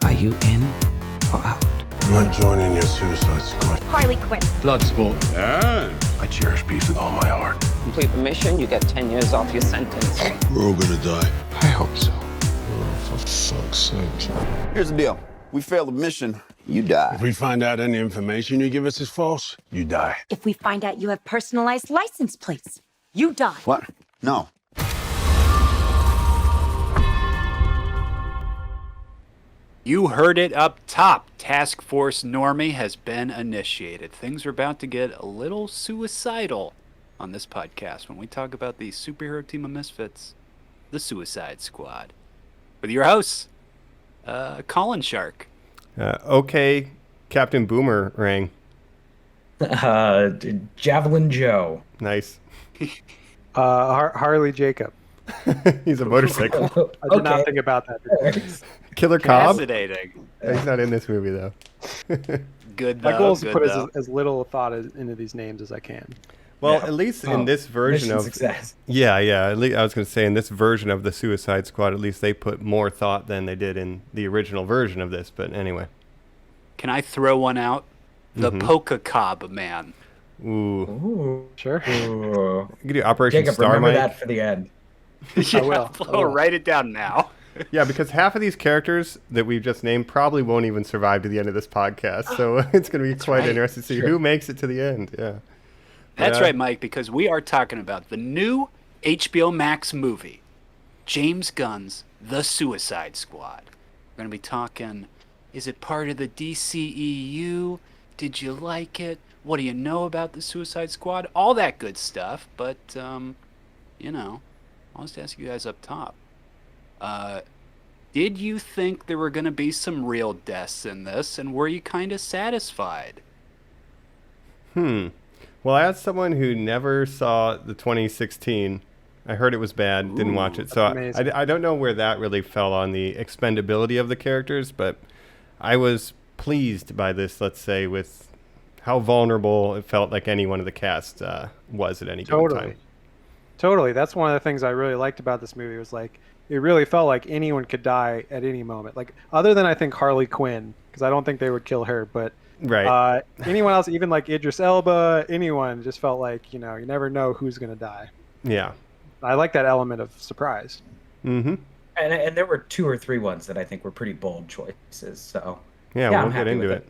Are you in or out? I'm not joining your Suicide Squad. Harley Quinn. Bloodsport. Yeah. I cherish peace with all my heart. Complete the mission, you get 10 years off your sentence. We're all gonna die. I hope so. Oh, for fuck's sake. Here's the deal. We fail the mission, you die. If we find out any information you give us is false, you die. If we find out you have personalized license plates, you die. What? No. You heard it up top. Task Force Normie has been initiated. Things are about to get a little suicidal on this podcast when we talk about the superhero team of misfits, the Suicide Squad. With your hosts, Colin Shark. Okay, Captain Boomerang. Javelin Joe. Nice. Harley Jacob. He's a motorcycle. I did not think about that. Killer Cobb. Fascinating. He's not in this movie though. Good though. My goal is to good put though. as little thought into these names as I can. Well, Yeah. at least in this version Mission of success. yeah. At least I was going to say in this version of the Suicide Squad, at least they put more thought than they did in the original version of this. But anyway. Can I throw one out? The Polka Cobb Man. Ooh. Ooh. Sure. Ooh. You could do Operation Jacob, Star remember Mike. that for the end. Yeah, will. I'll write it down now. Yeah, because half of these characters that we've just named probably won't even survive to the end of this podcast. So it's going to be quite right. interesting to see Sure. who makes it to the end. Yeah. That's Yeah. right, Mike, because we are talking about the new HBO Max movie, James Gunn's The Suicide Squad. We're going to be talking, is it part of the DCEU? Did you like it? What do you know about the Suicide Squad? All that good stuff, but, you know, I'll just ask you guys up top. Did you think there were going to be some real deaths in this, and were you kind of satisfied? Well, as someone who never saw the 2016, I heard it was bad, didn't watch it. So amazing. I don't know where that really fell on the expendability of the characters, but I was pleased by this, let's say, with how vulnerable it felt like any one of the cast was at any given time. Totally. That's one of the things I really liked about this movie was like, it really felt like anyone could die at any moment. Like, other than I think Harley Quinn, because I don't think they would kill her, but Right. anyone else, even like Idris Elba, anyone just felt like, you never know who's going to die. Yeah. I like that element of surprise. Mm-hmm. And there were 2 or 3 ones that I think were pretty bold choices. So Yeah, I'm we'll get happy into with it.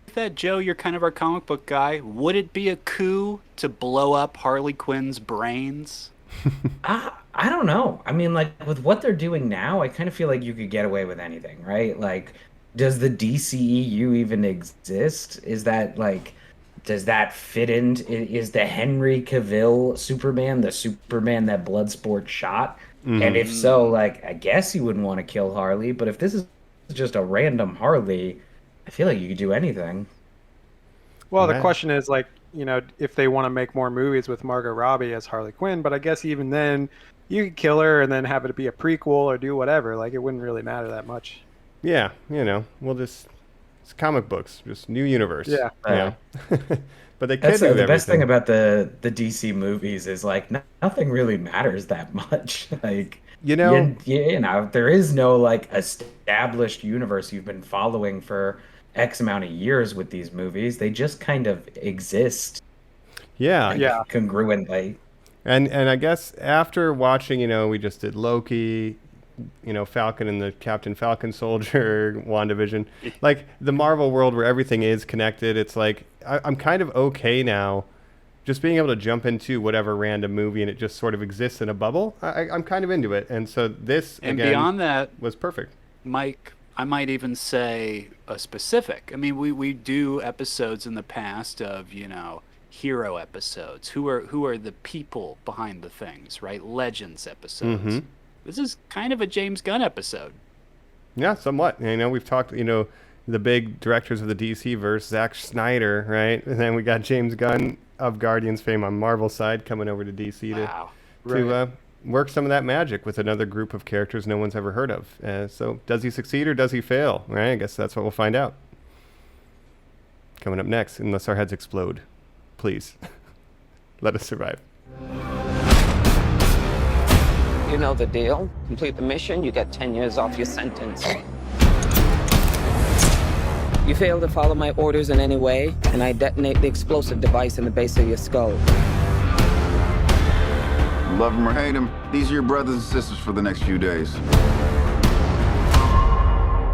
With that, Joe, you're kind of our comic book guy. Would it be a coup to blow up Harley Quinn's brains? I don't know. I mean, like, with what they're doing now, I kind of feel like you could get away with anything, right? Like, does the DCEU even exist? Is that, like, does that fit in? Is the Henry Cavill Superman the Superman that Bloodsport shot? And if so, like, I guess you wouldn't want to kill Harley, but if this is just a random Harley, I feel like you could do anything. Well, the Right. question is like, if they want to make more movies with Margot Robbie as Harley Quinn, but I guess even then you could kill her and then have it be a prequel or do whatever. Like, it wouldn't really matter that much. Yeah, it's comic books, just new universe. Yeah. But they could That's do the best thing everything. about the DC movies is like nothing really matters that much. Like there is no like established universe you've been following for X amount of years with these movies. They just kind of exist. Yeah. Congruently. And I guess after watching, we just did Loki, Falcon and the Captain Falcon Soldier, WandaVision, like the Marvel world where everything is connected. It's like I'm kind of okay now, just being able to jump into whatever random movie and it just sort of exists in a bubble. I'm kind of into it, and so this And again beyond that, was perfect. Mike, I might even say a specific. I mean, we do episodes in the past of, hero episodes. Who are the people behind the things, right? Legends episodes. Mm-hmm. This is kind of a James Gunn episode. Yeah, somewhat. We've talked, the big directors of the DC verse, Zack Snyder, right? And then we got James Gunn of Guardians fame on Marvel side coming over to DC Wow. to work some of that magic with another group of characters no one's ever heard of. So does he succeed or does he fail? Right? I guess that's what we'll find out. Coming up next, unless our heads explode. Please, let us survive. You know the deal. Complete the mission, you get 10 years off your sentence. You fail to follow my orders in any way, and I detonate the explosive device in the base of your skull. Love him or hate him, these are your brothers and sisters for the next few days.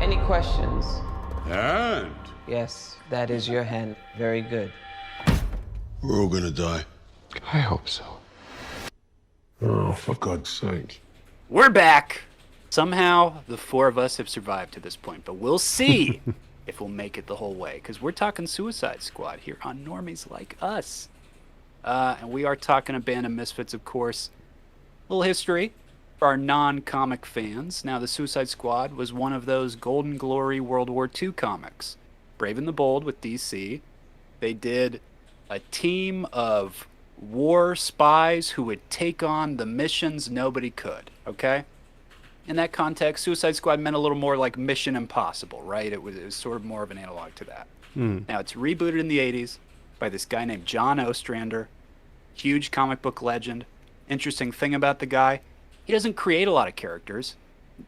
Any questions? And Yes, that is your hand. Very good. we're all gonna die. I hope so. Oh, for God's sake. We're back. Somehow, the four of us have survived to this point, but we'll see if we'll make it the whole way, because we're talking Suicide Squad here on Normies Like Us. And we are talking a band of misfits, of course. Little history for our non-comic fans. Now, the Suicide Squad was one of those Golden Glory World War II comics. Brave and the Bold with DC. They did a team of war spies who would take on the missions nobody could, okay? In that context, Suicide Squad meant a little more like Mission Impossible, right? It was sort of more of an analog to that. Now, it's rebooted in the 80s by this guy named John Ostrander, huge comic book legend. Interesting thing about the guy, he doesn't create a lot of characters.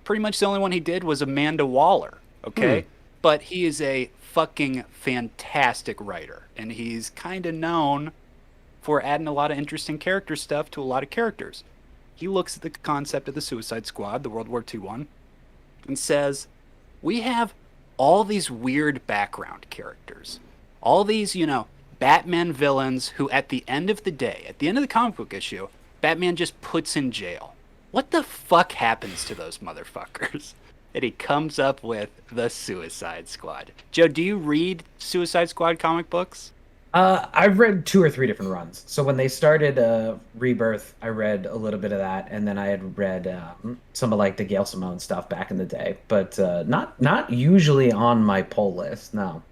Pretty much the only one he did was Amanda Waller, okay? But he is a fucking fantastic writer, and he's kind of known for adding a lot of interesting character stuff to a lot of characters. He looks at the concept of the Suicide Squad, the World War II one, and says, we have all these weird background characters. All these, Batman villains who at the end of the day, at the end of the comic book issue, Batman just puts in jail. What the fuck happens to those motherfuckers? And he comes up with the Suicide Squad. Joe, do you read Suicide Squad comic books? I've read 2 or 3 different runs. So when they started Rebirth, I read a little bit of that, and then I had read some of like the Gail Simone stuff back in the day, but not usually on my pull list. No.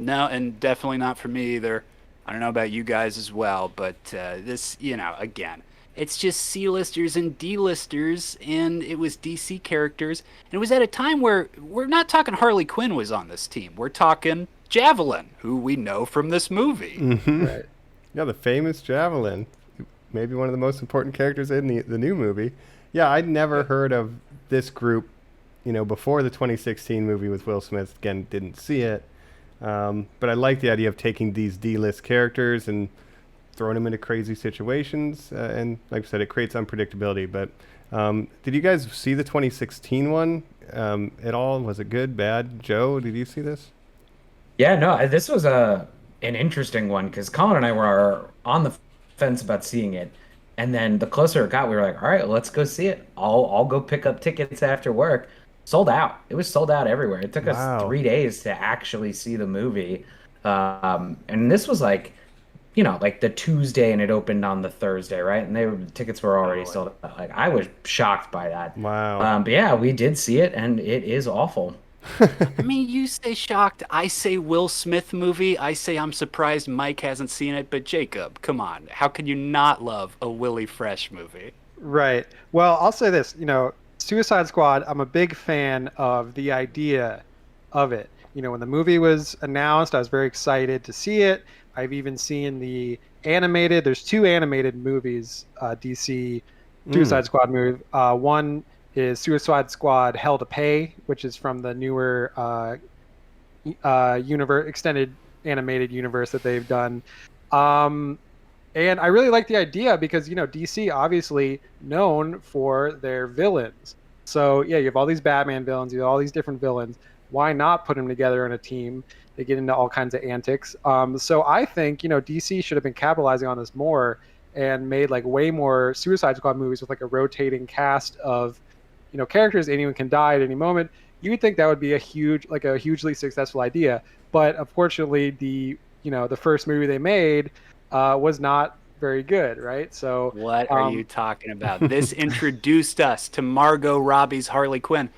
No, and definitely not for me either. I don't know about you guys as well, but this, again, it's just C-listers and D-listers, and it was DC characters, and it was at a time where we're not talking Harley Quinn was on this team. We're talking Javelin, who we know from this movie. Right. Yeah, the famous Javelin. Maybe one of the most important characters in the new movie. Yeah, I'd never heard of this group, before the 2016 movie with Will Smith. Again, didn't see it. But I like the idea of taking these D-list characters and throwing them into crazy situations. And like I said, it creates unpredictability. But did you guys see the 2016 one at all? Was it good, bad? Joe, did you see this? Yeah, no, this was an interesting one because Colin and I were on the fence about seeing it, and then the closer it got, we were like, all right, let's go see it. I'll go pick up tickets after work. Sold out. It was sold out everywhere. It took us 3 days to actually see the movie, and this was like the Tuesday, and it opened on the Thursday, right? And the tickets were already sold out. Like, I was shocked by that. Wow. But yeah, we did see it, and it is awful. I mean, you say shocked. I say Will Smith movie. I say I'm surprised Mike hasn't seen it. But Jacob, come on. How can you not love a Willie Fresh movie? Right. Well, I'll say this. Suicide Squad, I'm a big fan of the idea of it. When the movie was announced, I was very excited to see it. I've even seen the animated. There's 2 animated movies, DC Suicide Squad movie. One is Suicide Squad Hell to Pay, which is from the newer extended animated universe that they've done. And I really like the idea because, DC obviously known for their villains. So, yeah, you have all these Batman villains, you have all these different villains. Why not put them together in a team? They get into all kinds of antics. So I think, DC should have been capitalizing on this more and made like way more Suicide Squad movies with like a rotating cast of characters. Anyone can die at any moment. You would think that would be a hugely successful idea, but unfortunately, the first movie they made was not very good, right? So what are you talking about? This introduced us to Margot Robbie's Harley Quinn.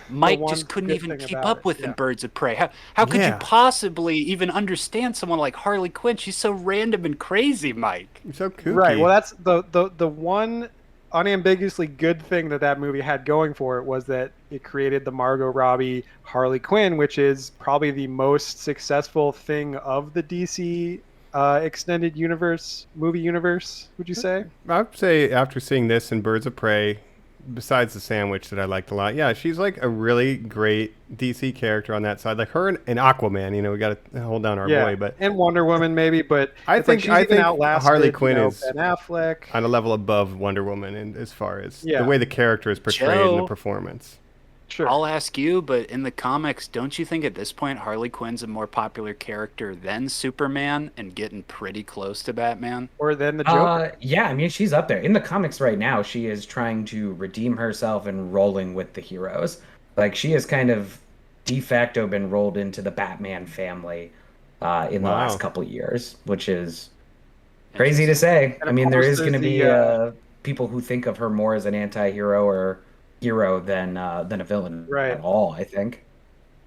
Mike just couldn't even keep up with in Birds of Prey. How could you possibly even understand someone like Harley Quinn? She's so random and crazy, Mike. You're so kooky. Right. Well, that's the one unambiguously good thing that movie had going for it was that it created the Margot Robbie Harley Quinn, which is probably the most successful thing of the DC extended movie universe. Would you say? I'd say after seeing this and Birds of Prey, besides the sandwich that I liked a lot. Yeah, she's like a really great DC character on that side. Like her and Aquaman, we got to hold down our boy. But and Wonder Woman maybe, but I think she's even outlasted, Harley Quinn is Ben Affleck on a level above Wonder Woman, and as far as the way the character is portrayed in the performance. Sure. I'll ask you, but in the comics, don't you think at this point Harley Quinn's a more popular character than Superman and getting pretty close to Batman? Or than the Joker? Yeah, I mean, she's up there. In the comics right now, she is trying to redeem herself and rolling with the heroes. Like, she has kind of de facto been rolled into the Batman family in the last couple years, which is crazy to say. I mean, there is going to be people who think of her more as an anti-hero or hero than a villain at all, I think.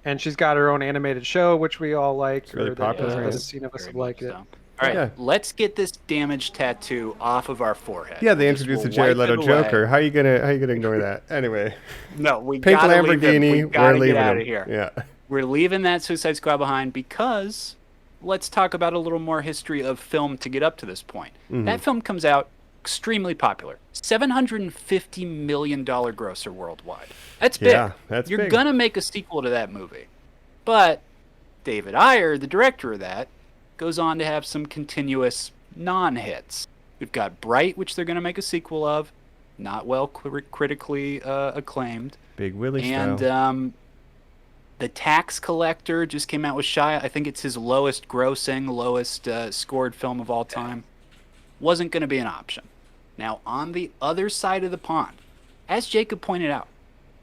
And she's got her own animated show, which we all like. It's really popular. The scene of us like it. All right, let's get this damaged tattoo off of our forehead. Yeah, they introduced the Jared Leto Joker. How you gonna ignore that? Anyway. No, we Pink gotta Lamborghini. Leave we're leaving get out of here. Yeah. We're leaving that Suicide Squad behind because let's talk about a little more history of film to get up to this point. That film comes out extremely popular. $750 million grosser worldwide. That's big. Yeah, that's You're big. gonna make a sequel to that movie. But David Ayer, the director of that, goes on to have some continuous non-hits. We've got Bright, which they're gonna make a sequel of, not well critically acclaimed. Big Willie and style. The Tax Collector just came out with Shia. I think it's his lowest grossing, lowest scored film of all time. Wasn't going to be an option. Now, on the other side of the pond, as Jacob pointed out,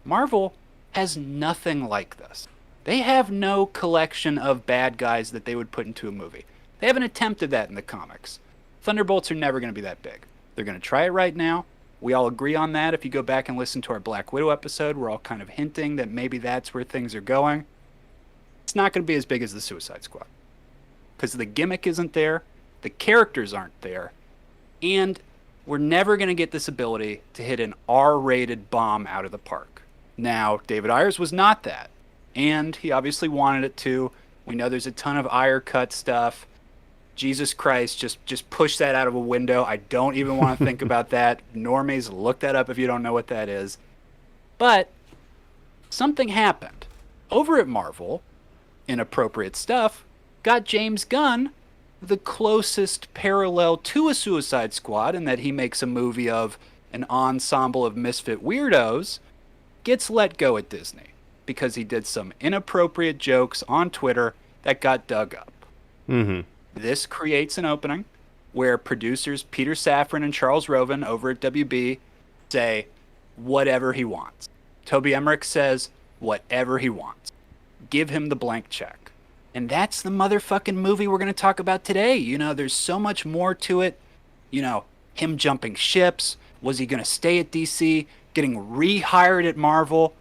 Marvel has nothing like this. They have no collection of bad guys that they would put into a movie. They haven't attempted that in the comics. Thunderbolts are never going to be that big. They're going to try it right now. We all agree on that. If you go back and listen to our Black Widow episode, we're all kind of hinting that maybe that's where things are going. It's not going to be as big as the Suicide Squad. Because the gimmick isn't there, the characters aren't there, and we're never going to get this ability to hit an R-rated bomb out of the park. Now, David Ayers was not that, and he obviously wanted it to. We know there's a ton of Ayer cut stuff. Jesus Christ, just push that out of a window. I don't even want to think about that. Normies, look that up if you don't know what that is. But something happened. Over at Marvel, inappropriate stuff, got James Gunn the closest parallel to a Suicide Squad in that he makes a movie of an ensemble of misfit weirdos, gets let go at Disney because he did some inappropriate jokes on Twitter that got dug up. This creates an opening where producers Peter Safran and Charles Roven over at WB say whatever he wants. Toby Emmerich says whatever he wants. Give him the blank check. And that's the motherfucking movie we're going to talk about today. You know, there's so much more to it. You know, him jumping ships. Was he going to stay at DC? Getting rehired at Marvel.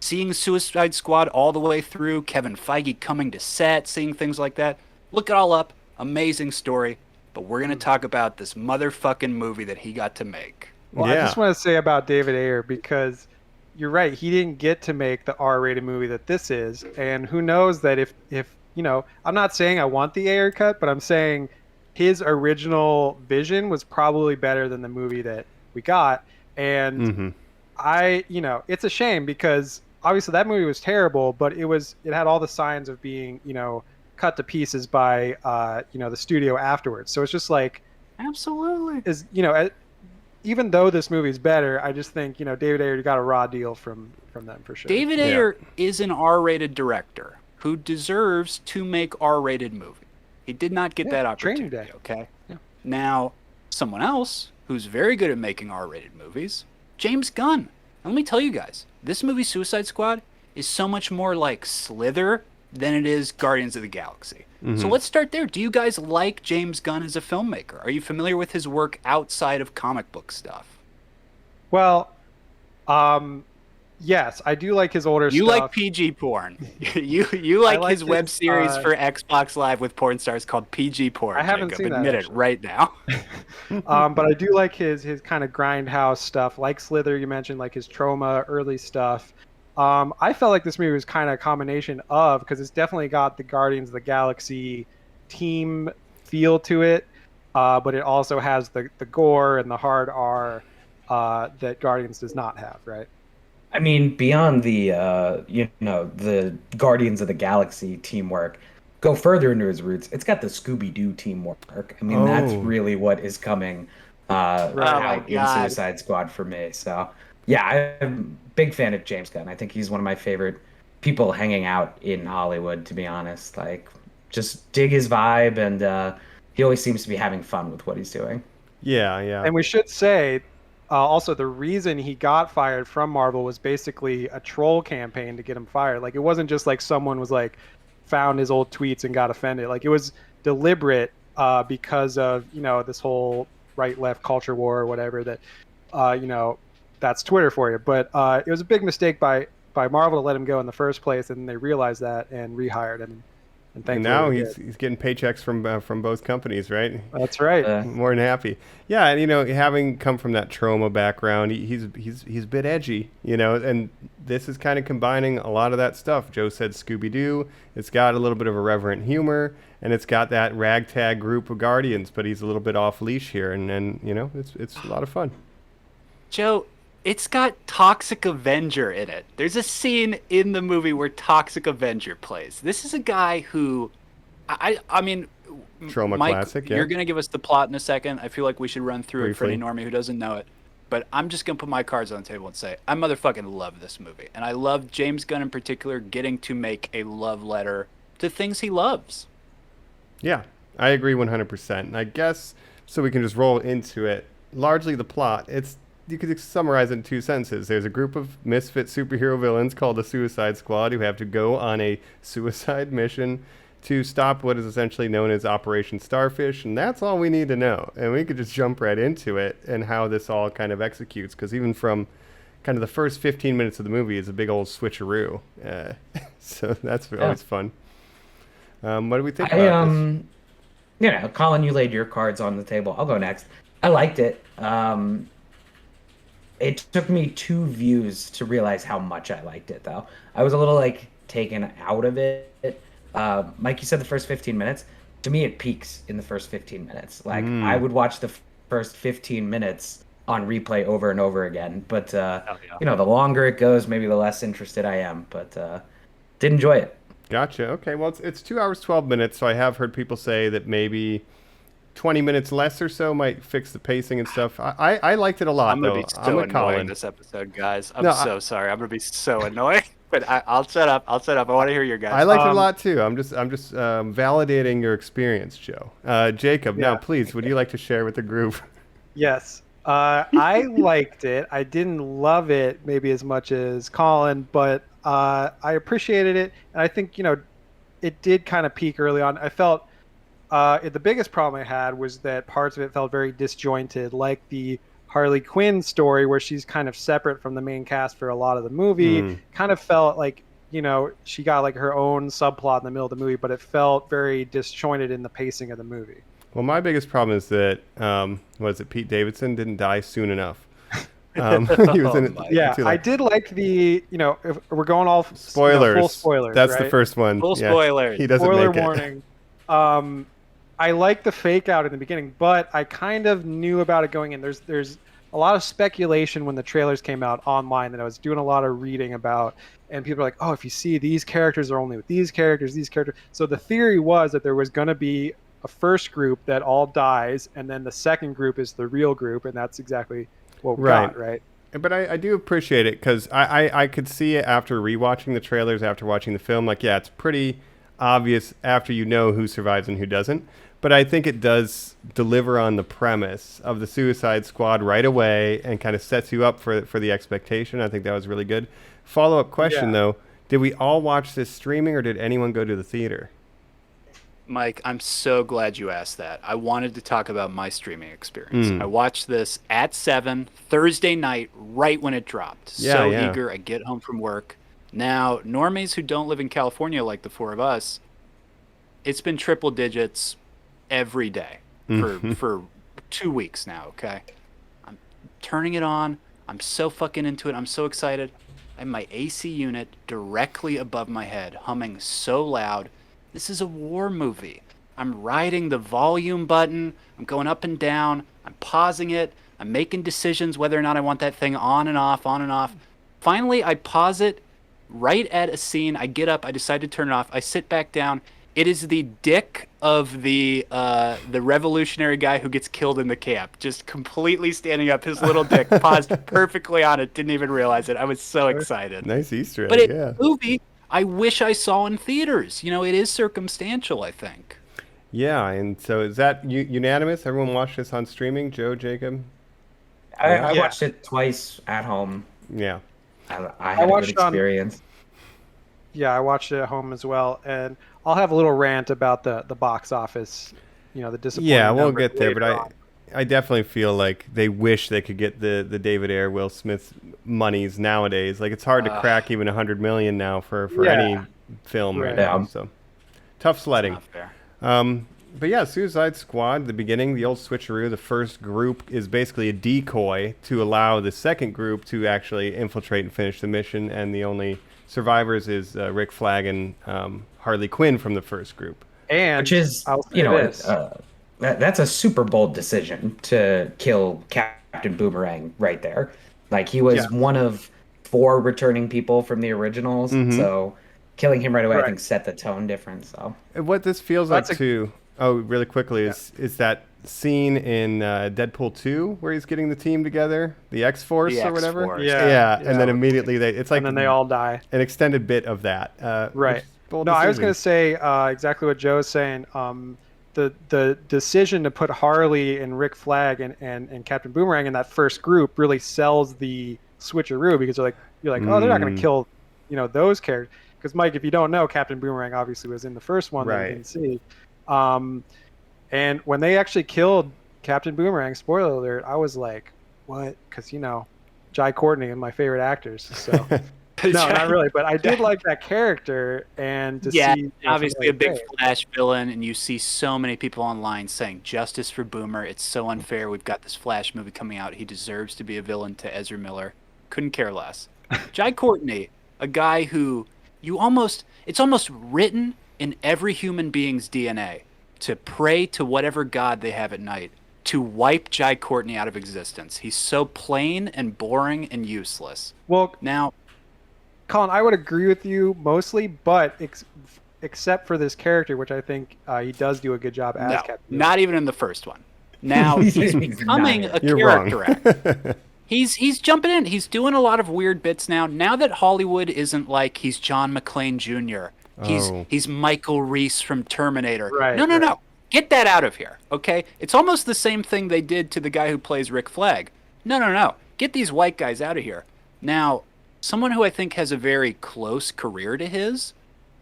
Seeing Suicide Squad all the way through. Kevin Feige coming to set. Seeing things like that. Look it all up. Amazing story. But we're going to talk about this motherfucking movie that he got to make. Well, I just want to say about David Ayer, because you're right, he didn't get to make the R-rated movie that this is, and who knows that if you know, I'm not saying I want the Ayer cut, but I'm saying his original vision was probably better than the movie that we got, and it's a shame because obviously that movie was terrible, but it had all the signs of being, cut to pieces by the studio afterwards. So it's just like, absolutely, even though this movie's better, I just think, David Ayer got a raw deal from them for sure. David Ayer is an R-rated director who deserves to make R-rated movie. He did not get that opportunity, Training Day. Okay? Yeah. Now, someone else who's very good at making R-rated movies, James Gunn. And let me tell you guys, this movie, Suicide Squad, is so much more like Slither than it is Guardians of the Galaxy. So let's start there. Do you guys like James Gunn as a filmmaker? Are you familiar with his work outside of comic book stuff? Well, yes, I do like his older stuff. You like PG porn. you like his web series for Xbox Live with porn stars called PG porn. I haven't seen that. Admit it right now. But I do like his kind of grindhouse stuff, like Slither you mentioned, like his Trauma early stuff. I felt like this movie was kind of a combination of, because it's definitely got the Guardians of the Galaxy team feel to it, but it also has the gore and the hard R. that Guardians does not have, right? I mean, beyond the the Guardians of the Galaxy teamwork, go further into his roots. It's got the Scooby-Doo teamwork. I mean, that's Oh. really what is coming out in God. Suicide Squad for me. So, yeah, I'm a big fan of James Gunn. I think he's one of my favorite people hanging out in Hollywood, to be honest. Like, just dig his vibe, and he always seems to be having fun with what he's doing. Yeah, yeah. And we should say also the reason he got fired from Marvel was basically a troll campaign to get him fired. Like it wasn't just like someone was like found his old tweets and got offended. Like it was deliberate because of this whole right left culture war or whatever that that's Twitter for you. But it was a big mistake by Marvel to let him go in the first place, and they realized that and rehired him. And And now he's getting paychecks from both companies, right? That's right. More than happy. Yeah, and having come from that trauma background, he's a bit edgy, and this is kind of combining a lot of that stuff. Joe said Scooby-Doo. It's got a little bit of irreverent humor, and it's got that ragtag group of Guardians, but he's a little bit off leash here, and it's a lot of fun. Joe, it's got Toxic Avenger in it. There's a scene in the movie where Toxic Avenger plays. This is a guy who, I mean, Trauma Mike, classic, yeah. You're going to give us the plot in a second. I feel like we should run through it for any Briefly. normie who doesn't know it. But I'm just going to put my cards on the table and say, I motherfucking love this movie. And I love James Gunn in particular getting to make a love letter to things he loves. Yeah, I agree 100%. And I guess, so we can just roll into it, largely the plot, you could summarize it in two sentences. There's a group of misfit superhero villains called the Suicide Squad who have to go on a suicide mission to stop what is essentially known as Operation Starfish, and that's all we need to know. And we could just jump right into it and how this all kind of executes, because even from kind of the first 15 minutes of the movie is a big old switcheroo. So that's always fun. What do we think about this? Colin, you laid your cards on the table. I'll go next. I liked it. It took me 2 views to realize how much I liked it, though. I was a little taken out of it. Mike, you said the first 15 minutes. To me, it peaks in the first 15 minutes. I would watch the first 15 minutes on replay over and over again. But the longer it goes, maybe the less interested I am. But did enjoy it. Gotcha. Okay. Well, it's 2 hours 12 minutes, so I have heard people say that maybe 20 minutes less or so might fix the pacing and stuff. I liked it a lot. I'm gonna be so annoying this episode, guys. I'm so sorry. I'm gonna be so annoying. But I'll shut up. I want to hear your guys. I liked it a lot too. I'm just validating your experience, Joe. Jacob, now please, would you like to share with the group? Yes. I liked it. I didn't love it maybe as much as Colin, but I appreciated it. And I think, it did kind of peak early on. I felt the biggest problem I had was that parts of it felt very disjointed, like the Harley Quinn story where she's kind of separate from the main cast for a lot of the movie. Kind of felt like, she got her own subplot in the middle of the movie, but it felt very disjointed in the pacing of the movie. Well, my biggest problem is that, Pete Davidson didn't die soon enough. He was in it. Yeah, I did like the, if we're going all spoilers. Full spoilers. That's right? the first one. Full spoilers. He doesn't Spoiler make warning. I like the fake out in the beginning, but I kind of knew about it going in. There's a lot of speculation when the trailers came out online that I was doing a lot of reading about, and people are like, oh, if you see these characters are only with these characters. So the theory was that there was going to be a first group that all dies, and then the second group is the real group, and that's exactly what we got, right? But I do appreciate it, because I could see it after rewatching the trailers, after watching the film. It's pretty obvious after you know who survives and who doesn't. But I think it does deliver on the premise of the Suicide Squad right away and kind of sets you up for the expectation. I think that was really good. Follow-up question, though. Did we all watch this streaming, or did anyone go to the theater? Mike, I'm so glad you asked that. I wanted to talk about my streaming experience. I watched this at 7, Thursday night, right when it dropped. Eager. I get home from work. Now, normies who don't live in California like the 4 of us, it's been triple digits every day for 2 weeks now, okay? I'm turning it on. I'm so fucking into it. I'm so excited. I have my AC unit directly above my head, humming so loud. This is a war movie. I'm riding the volume button. I'm going up and down. I'm pausing it. I'm making decisions whether or not I want that thing on and off, on and off. Finally, I pause it right at a scene. I get up. I decide to turn it off. I sit back down. It is the dick of the revolutionary guy who gets killed in the camp, just completely standing up. His little dick paused perfectly on it. Didn't even realize it. I was so excited. Nice Easter egg. But yeah. a movie I wish I saw in theaters. You know, it is circumstantial, I think. Yeah, and so is that unanimous? Everyone watched this on streaming? Joe, Jacob? I watched it twice at home. Yeah. I had a good experience. I watched it at home as well, and I'll have a little rant about the box office, the disappointing. Yeah, we'll numbers get there, but later on. I definitely feel like they wish they could get the David Ayer, Will Smith monies nowadays. Like, it's hard to crack even 100 million now for any film right now. So tough sledding. It's not fair. But yeah, Suicide Squad, the beginning, the old switcheroo, the first group is basically a decoy to allow the second group to actually infiltrate and finish the mission, and the only survivors is Rick Flag and Harley Quinn from the first group. And which is, that's a super bold decision to kill Captain Boomerang right there. Like, he was one of 4 returning people from the originals, so killing him right away, I think, set the tone different. So what this feels like too. Oh, really quickly is that scene in Deadpool 2 where he's getting the team together, the X-Force or whatever. X-Force. Yeah, and then immediately it's like, and then they all die. An extended bit of that. Right. No, I was going to say exactly what Joe's saying. The decision to put Harley and Rick Flag and Captain Boomerang in that first group really sells the switcheroo, because you're like, oh, they're not going to kill, those characters. Because Mike, if you don't know, Captain Boomerang obviously was in the first one that you didn't see. And when they actually killed Captain Boomerang, spoiler alert, I was like, what? Because, Jai Courtney is my favorite actors. So no, not really, but I did like that character, and to see obviously a big Flash villain, and you see so many people online saying justice for Boomer. It's so unfair. We've got this Flash movie coming out. He deserves to be a villain to Ezra Miller. Couldn't care less. Jai Courtney, a guy who it's almost written in every human being's DNA to pray to whatever god they have at night to wipe Jai Courtney out of existence. He's so plain and boring and useless. Well, now, Colin, I would agree with you mostly, but except for this character, which I think he does do a good job as Captain. Not even in the first one. Now he's becoming a character actor. He's jumping in. He's doing a lot of weird bits now. Now that Hollywood isn't like he's John McClane Jr. He's Michael Reese from Terminator. Right, No. Get that out of here, okay? It's almost the same thing they did to the guy who plays Rick Flag. No. Get these white guys out of here. Now, someone who I think has a very close career to his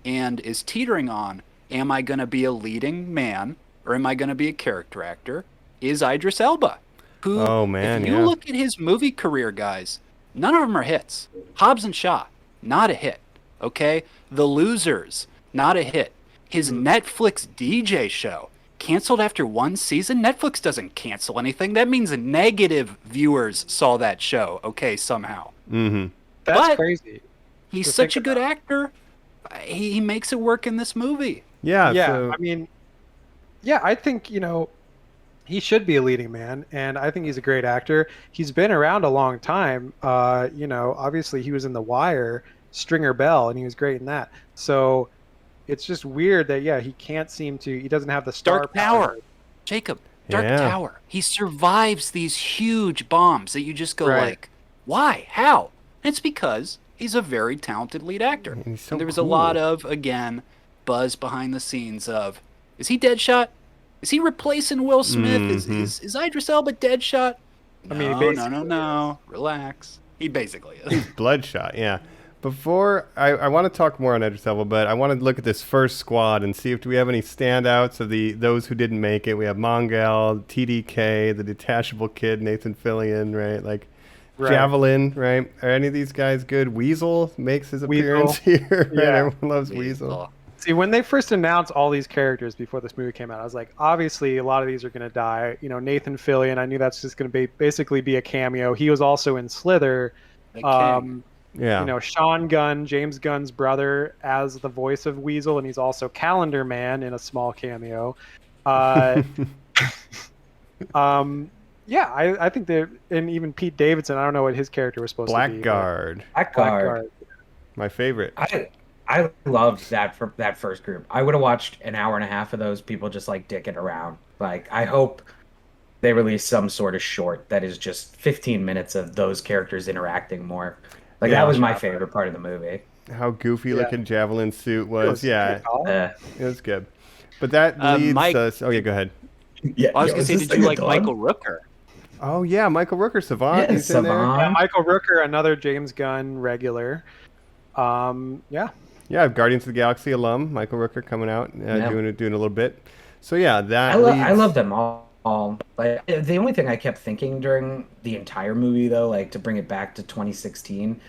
and is teetering on, am I going to be a leading man or am I going to be a character actor, is Idris Elba. Who, if you look at his movie career, guys, none of them are hits. Hobbs and Shaw, not a hit, okay? The Losers, not a hit. His Netflix DJ show, canceled after 1 season. Netflix doesn't cancel anything. That means negative viewers saw that show, okay, somehow. That's crazy. He's such a good actor. He makes it work in this movie. Yeah. So... I mean, I think, he should be a leading man, and I think he's a great actor. He's been around a long time. Obviously he was in The Wire, Stringer Bell, and he was great in that. So it's just weird that he can't seem to. He doesn't have the star Dark Tower, Jacob. Dark Tower. He survives these huge bombs that you just go like, why? How? And it's because he's a very talented lead actor. And there was a lot of buzz behind the scenes of, is he Deadshot? Is he replacing Will Smith? Is Idris Elba Deadshot? No. Relax. He basically is. He's Bloodshot, yeah. Before, I want to talk more on Idris Elba, but I want to look at this first squad and see if we have any standouts of those who didn't make it. We have Mongal, TDK, the Detachable Kid, Nathan Fillion, right? Javelin, right? Are any of these guys good? Weasel makes his appearance here, right? Everyone loves Weasel. See, when they first announced all these characters before this movie came out, I was like, obviously a lot of these are going to die. Nathan Fillion, I knew that's just going to basically be a cameo. He was also in Slither. Sean Gunn, James Gunn's brother, as the voice of Weasel, and he's also Calendar Man in a small cameo. Yeah, I think that, and even Pete Davidson, I don't know what his character was supposed to be. Blackguard, Blackguard. my favorite. I loved that first group. I would have watched an hour and a half of those people just like dicking around. Like, I hope they release some sort of short that is just 15 minutes of those characters interacting more. Like, Yeah. that was my favorite part of the movie. How goofy looking Javelin suit was. Yeah, Uh, it was good. But that leads Mike- us. Oh yeah, go ahead. yeah, I was yo, gonna is say, this did thing you a like dog? Michael Rooker? Oh yeah, Michael Rooker, Savant. Yeah, He's in there. Savant. Yeah, Michael Rooker, another James Gunn regular. Yeah. Yeah, Guardians of the Galaxy alum, Michael Rooker coming out, Yeah. doing a little bit. So yeah, that I love them all. Like, the only thing I kept thinking during the entire movie, though, like to bring it back to 2016,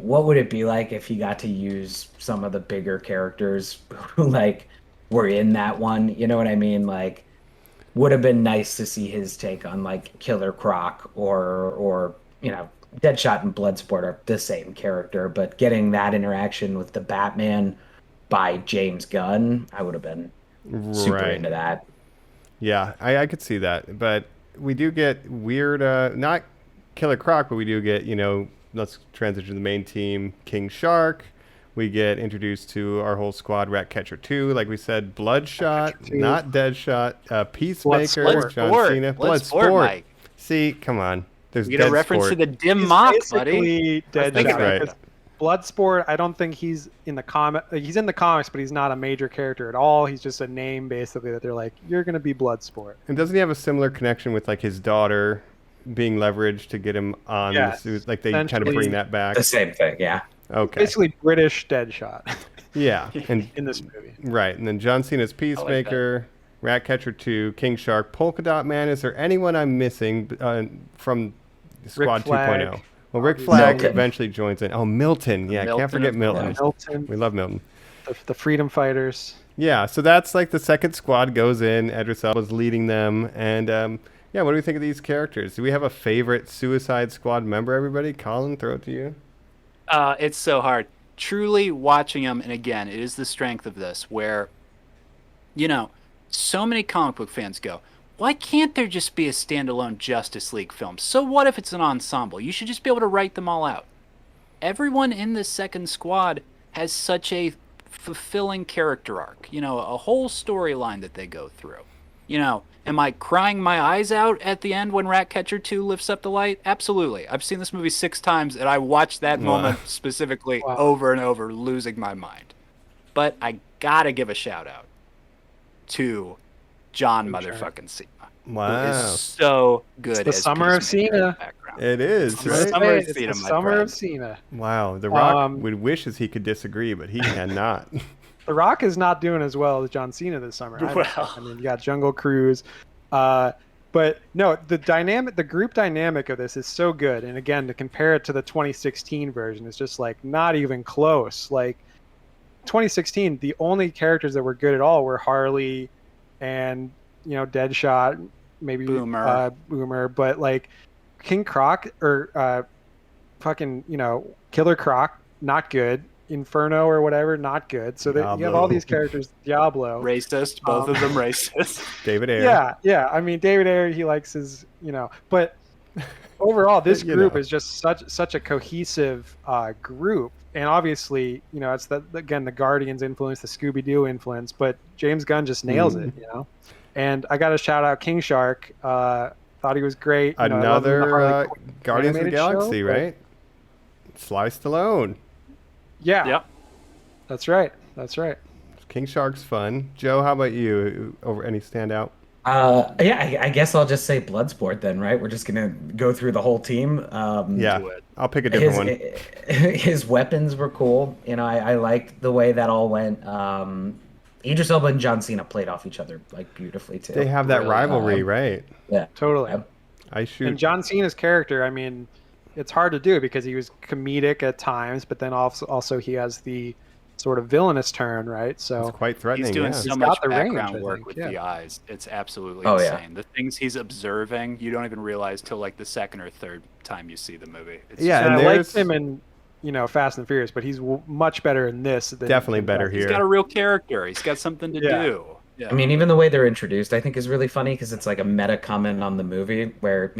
what would it be like if he got to use some of the bigger characters who like were in that one? You know what I mean? Like, would have been nice to see his take on like Killer Croc or Deadshot and Bloodsport are the same character, but getting that interaction with the Batman by James Gunn, I would have been super Right. into that. Yeah, I could see that. But we do get weird, not Killer Croc, but we do get, let's transition to the main team, King Shark. We get introduced to our whole squad, Ratcatcher 2, like we said, Bloodshot, Ratcatcher 2. not Deadshot, Peacemaker, Bloodsport. John Cena, Bloodsport, Mike. See, come on. There's You get a reference to the dim He's mock, buddy. basically That's Deadshot. right. Because Bloodsport, I don't think he's in the comic. He's in the comics, but he's not a major character at all. He's just a name, basically, that they're like, you're gonna be Bloodsport. And doesn't he have a similar connection with like his daughter being leveraged to get him on the suit? Like they kind of Essentially bring that back. The same thing, yeah. Okay. Basically, British Deadshot Yeah. And in this movie. right. And then John Cena's Peacemaker, Ratcatcher 2, King Shark, Polka Dot Man. Is there anyone I'm missing from Squad Flag, 2.0? Well, Rick obviously. Flag Milton. eventually joins in. Oh, Milton. Yeah, Milton, can't forget of Milton. Milton, We love Milton. the Freedom Fighters. Yeah, so that's like the second squad goes in. Idris Elba's leading them. And yeah, what do we think of these characters? Do we have a favorite Suicide Squad member, everybody? Colin, throw it to you. It's so hard. Truly watching them, and again, it is the strength of this, where, so many comic book fans go, why can't there just be a standalone Justice League film? So what if it's an ensemble? You should just be able to write them all out. Everyone in this second squad has such a fulfilling character arc, a whole storyline that they go through. Am I crying my eyes out at the end when Ratcatcher 2 lifts up the light? Absolutely. I've seen this movie 6 times, and I watched that moment specifically over and over, losing my mind. But I gotta give a shout out to John motherfucking Cena. Wow. Who is so good. It's the as summer of Peacemaker in Cena. the background. It is, It's the right? summer of It's Cena, the my summer friend. of Cena. Wow. The Rock Um, would wishes he could disagree, but he cannot. The Rock is not doing as well as John Cena this summer. I mean, you got Jungle Cruise, but no, the group dynamic of this is so good. And again, to compare it to the 2016 version, it's just like not even close. Like 2016, the only characters that were good at all were Harley and Deadshot, maybe Boomer, but like King Croc or fucking Killer Croc, not good. Inferno or whatever, not good. So that you have all these characters. Diablo, Racist, both of them racist. David Ayer. Yeah. I mean, David Ayer, he likes his, but overall, this group is just such a cohesive group. And obviously, it's the Guardians influence, the Scooby Doo influence, but James Gunn just nails it, And I got to shout out King Shark. Thought he was great. Another Guardians of the animated Galaxy, show, right? Sly Stallone. Yeah. Yep. That's right. King Shark's fun. Joe, how about you? Over any standout? Yeah, I guess I'll just say Bloodsport then, right? We're just gonna go through the whole team. Yeah, I'll pick a different one. His weapons were cool. I liked the way that all went. Idris Elba and John Cena played off each other like beautifully too. They have that Really, rivalry, right? Yeah, Totally. And John Cena's character, I mean, it's hard to do because he was comedic at times, but then also he has the sort of villainous turn, right? So it's quite threatening. He's doing yeah. so much background work with the eyes. It's absolutely insane. The things he's observing, you don't even realize till like the second or third time you see the movie. It's and I liked him in Fast and Furious, but he's much better in this. Definitely better here. He's got a real character. He's got something to do. Yeah. I mean, even the way they're introduced, I think, is really funny because it's like a meta comment on the movie where,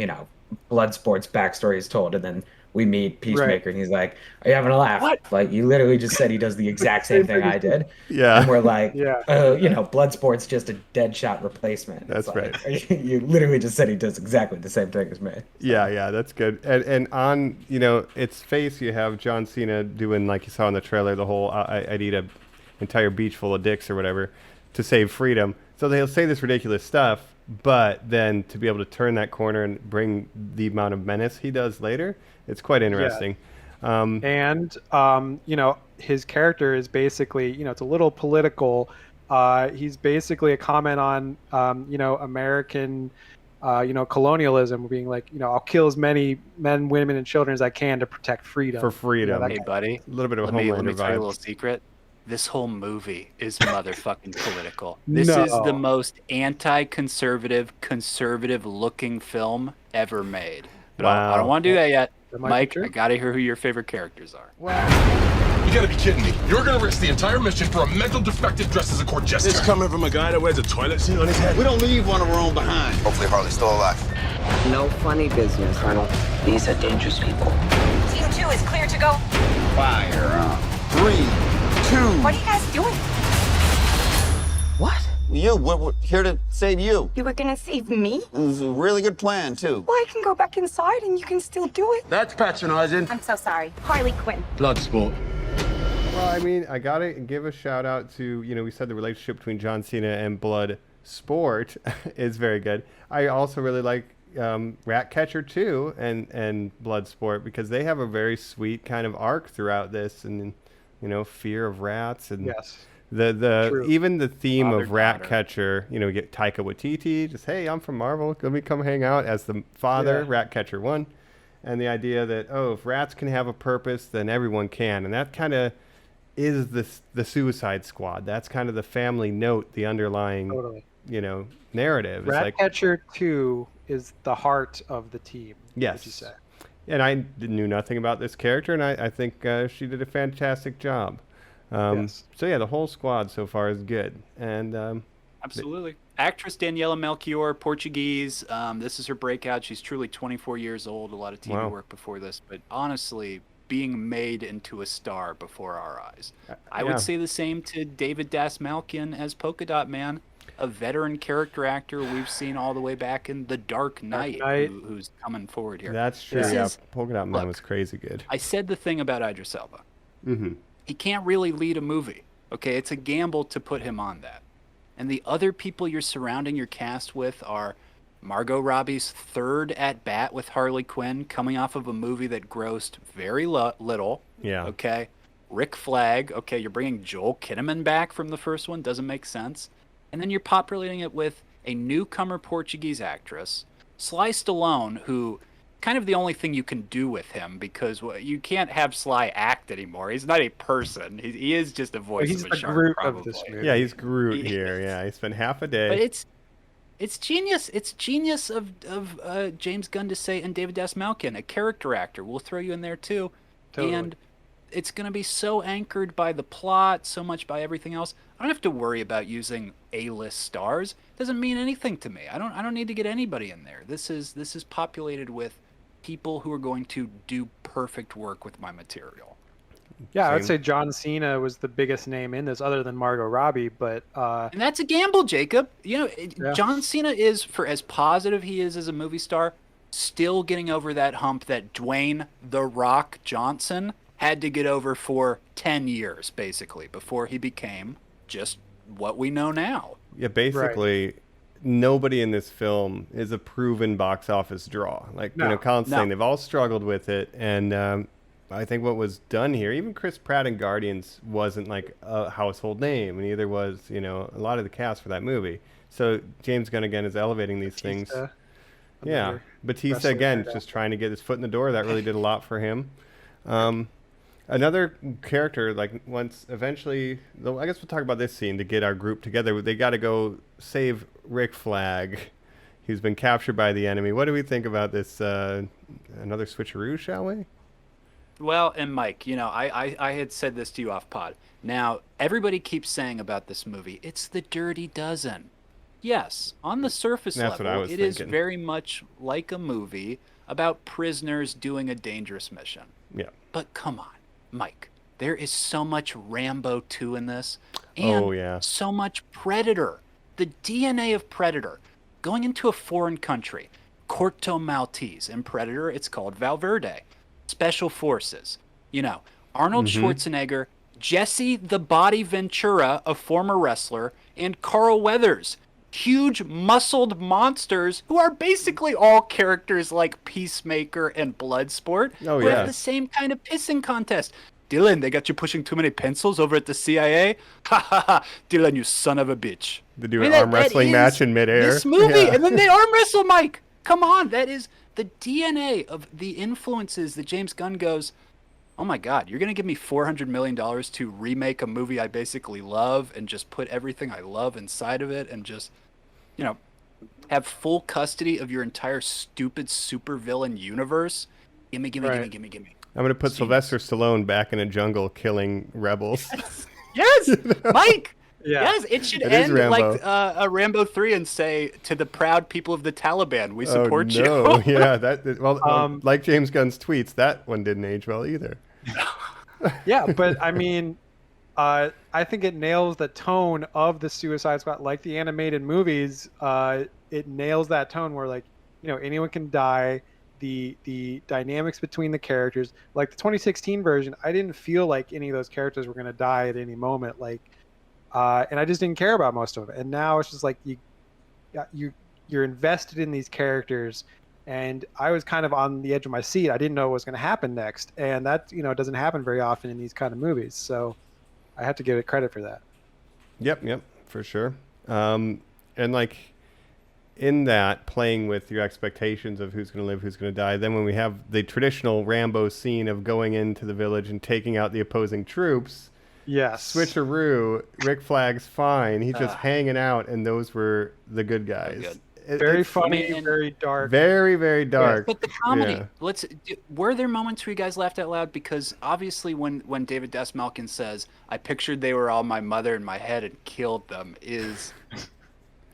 Bloodsport's backstory is told, and then we meet Right. Peacemaker, and he's like, "Are you having a laugh?" What? Like, you literally just said he does the exact same thing I did. Yeah. And we're like, Yeah. "Oh, Bloodsport's just a Deadshot replacement." That's It's right. like, you literally just said he does exactly the same thing as me. Yeah, that's good. And on its face, you have John Cena doing, like you saw in the trailer, the whole I'd eat a entire beach full of dicks or whatever to save freedom. So they'll say this ridiculous stuff, but then to be able to turn that corner and bring the amount of menace he does later, it's quite interesting. And his character is basically, it's a little political. He's basically a comment on American colonialism, being like, I'll kill as many men, women, and children as I can to protect freedom. For freedom. Hey, buddy. A little bit of Let me Homelander tell you a little vibes. secret. This whole movie is motherfucking political. This No. is the most conservative looking film ever made. But I don't want to do that yet. That might be Mike, true. I gotta hear who your favorite characters are. You gotta be kidding me. You're gonna risk the entire mission for a mental defective dressed as a court jester. This coming from a guy that wears a toilet seat on his head. We don't leave one of our own behind. Hopefully Harley's still alive. No funny business, Colonel. These are dangerous people. Team 2 is clear to go. Fire on. 3, 2. What are you guys doing? What? We're here to save you. You were gonna save me? It was a really good plan, too. Well, I can go back inside and you can still do it. That's patronizing. I'm so sorry. Harley Quinn. Bloodsport. Well, I mean, I gotta give a shout out to, we said the relationship between John Cena and Bloodsport is very good. I also really like Ratcatcher 2 and Bloodsport because they have a very sweet kind of arc throughout this, and fear of rats, and Yes. the even the theme Father, of daughter. Ratcatcher. We get Taika Waititi, just, hey, I'm from Marvel, let me come hang out as the father. Yeah. Ratcatcher 1, and the idea that if rats can have a purpose, then everyone can, and that kind of is the Suicide Squad. That's kind of the family note, the underlying Totally. narrative. It's like, Ratcatcher 2 is the heart of the team. yes. Would you say? And I knew nothing about this character, and I think she did a fantastic job. Yes. So yeah, the whole squad so far is good. And Absolutely. Actress Daniela Melchior, Portuguese. This is her breakout. She's truly 24 years old. A lot of TV Wow. work before this, but honestly, being made into a star before our eyes. I yeah. would say the same to David Dasmalkian as Polka Dot Man, a veteran character actor we've seen all the way back in The Dark Knight, Knight. who's coming forward here. that's true. This Yeah, is- Polka Dot Man look, was crazy good. I said the thing about Idris Elba. Mm-hmm. He can't really lead a movie. Okay, it's a gamble to put him on that. And the other people you're surrounding your cast with are Margot Robbie's third at bat with Harley Quinn, coming off of a movie that grossed very little. Yeah. Okay. Rick Flag. Okay, you're bringing Joel Kinnaman back from the first one. Doesn't make sense. And then you're populating it with a newcomer Portuguese actress, Sly Stallone, who kind of the only thing you can do with him because you can't have Sly act anymore. He's not a person. He is just a voice He's of the a shark, Groot probably. of this movie. Yeah, he's Groot He here. is. Yeah, he spent half a day. But it's genius. It's genius of James Gunn to say, and David Dasmalkian, a character actor. We'll throw you in there too. Totally. And it's going to be so anchored by the plot, so much by everything else. I don't have to worry about using A-list stars. It doesn't mean anything to me. I don't need to get anybody in there. This is populated with people who are going to do perfect work with my material. Yeah, I would Same. say John Cena was the biggest name in this, other than Margot Robbie. But And that's a gamble, Jacob. Yeah. John Cena is, for as positive he is as a movie star, still getting over that hump that Dwayne "The Rock" Johnson had to get over for 10 years, basically, before he became just what we know now. Yeah, basically, nobody in this film is a proven box office draw. Like, No, Colin's saying, no. they've all struggled with it. And I think what was done here, even Chris Pratt in Guardians wasn't like a household name, and neither was, a lot of the cast for that movie. So James Gunn, again, is elevating these things. Batista, Yeah. another Batista, wrestler again, right just trying to get his foot in the door. That really did a lot for him. Another character, like, once eventually, though, I guess we'll talk about this scene to get our group together. They got to go save Rick Flag. He's been captured by the enemy. What do we think about this? Another switcheroo, shall we? Well, and Mike, I had said this to you off pod. Now, everybody keeps saying about this movie, it's the Dirty Dozen. Yes, on the surface That's what I level, was it is thinking. very much like a movie about prisoners doing a dangerous mission. Yeah. But come on, Mike, there is so much Rambo 2 in this, and Oh, yeah. so much Predator. The DNA of Predator. Going into a foreign country, Corto Maltese. In Predator, it's called Valverde. Special Forces. Arnold Schwarzenegger, Jesse the Body Ventura, a former wrestler, and Carl Weathers. Huge, muscled monsters who are basically all characters like Peacemaker and Bloodsport, Oh, who yeah. have the same kind of pissing contest. Dylan, they got you pushing too many pencils over at the CIA? Ha ha ha, Dylan, you son of a bitch. They do an arm wrestling match in midair. This movie, Yeah. and then they arm wrestle Mike. Come on, that is the DNA of the influences that James Gunn goes, oh my God, you're going to give me $400 million to remake a movie I basically love and just put everything I love inside of it and just, have full custody of your entire stupid supervillain universe? Gimme. I'm going to put Sylvester Stallone back in a jungle killing rebels. Yes, Mike. Yeah. Yes, it should It is end Rambo. like a Rambo 3 and say, to the proud people of the Taliban, we support oh, no. you. Yeah, like James Gunn's tweets, that one didn't age well either. Yeah, but I mean, I think it nails the tone of the Suicide Squad, like the animated movies. It nails that tone where, like, anyone can die. The dynamics between the characters, like the 2016 version, I didn't feel like any of those characters were going to die at any moment. Like, and I just didn't care about most of it. And now it's just like you're invested in these characters, and I was kind of on the edge of my seat. I didn't know what was going to happen next, and that doesn't happen very often in these kind of movies. So I have to give it credit for that. Yep, for sure. And like in that, playing with your expectations of who's going to live, who's going to die. Then when we have the traditional Rambo scene of going into the village and taking out the opposing troops. Yes. Switcheroo, Rick Flag's fine. He's just hanging out, and those were the good guys. Very funny, very dark. Very, very dark. But the comedy, Yeah. were there moments where you guys laughed out loud? Because obviously when David Desmalkin says, I pictured they were all my mother in my head and killed them, is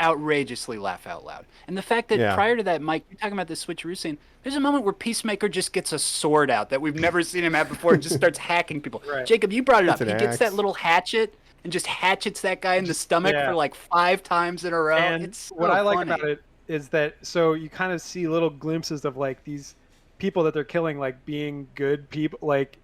outrageously laugh out loud. And the fact that prior to that, Mike, you're talking about the switcheroo scene, there's a moment where Peacemaker just gets a sword out that we've never seen him have before and just starts hacking people. Right. Jacob, you brought it up. It's He an gets axe. that little hatchet and just hatchets that guy in the stomach for like 5 times in a row. And It's so what I like funny. about it is that so you kind of see little glimpses of like these people that they're killing, like being good people, like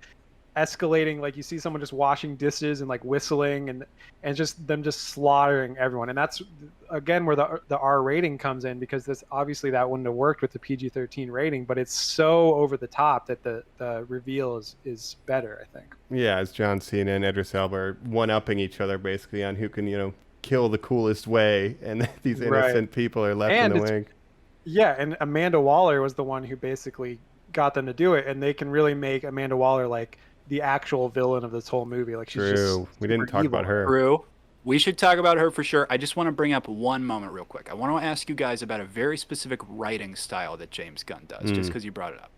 escalating. Like you see someone just washing dishes and like whistling and just them just slaughtering everyone. And that's again where the R rating comes in, because this obviously that wouldn't have worked with the PG-13 rating, but it's so over the top that the reveal is better, I think. Yeah, as John Cena and Idris Elba are one-upping each other basically on who can, kill the coolest way, and these innocent people are left in the wing. Yeah, and Amanda Waller was the one who basically got them to do it, and they can really make Amanda Waller like the actual villain of this whole movie. Like she's True. just We didn't talk evil. about her. True. We should talk about her for sure. I just want to bring up one moment real quick. I want to ask you guys about a very specific writing style that James Gunn does, just because you brought it up.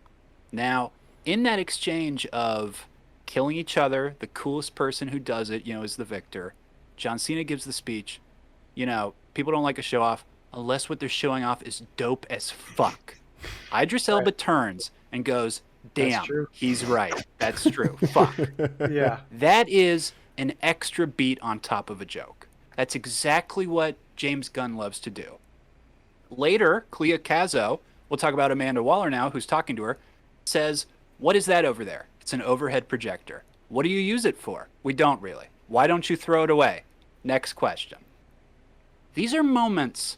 Now, in that exchange of killing each other, the coolest person who does it, is the victor. John Cena gives the speech. People don't like a show off unless what they're showing off is dope as fuck. Idris Elba turns and goes, damn, he's right. That's true. Fuck. Yeah. That is an extra beat on top of a joke. That's exactly what James Gunn loves to do. Later, Clea Cazo, we'll talk about Amanda Waller now, who's talking to her, says, what is that over there? It's an overhead projector. What do you use it for? We don't really. Why don't you throw it away? Next question. These are moments.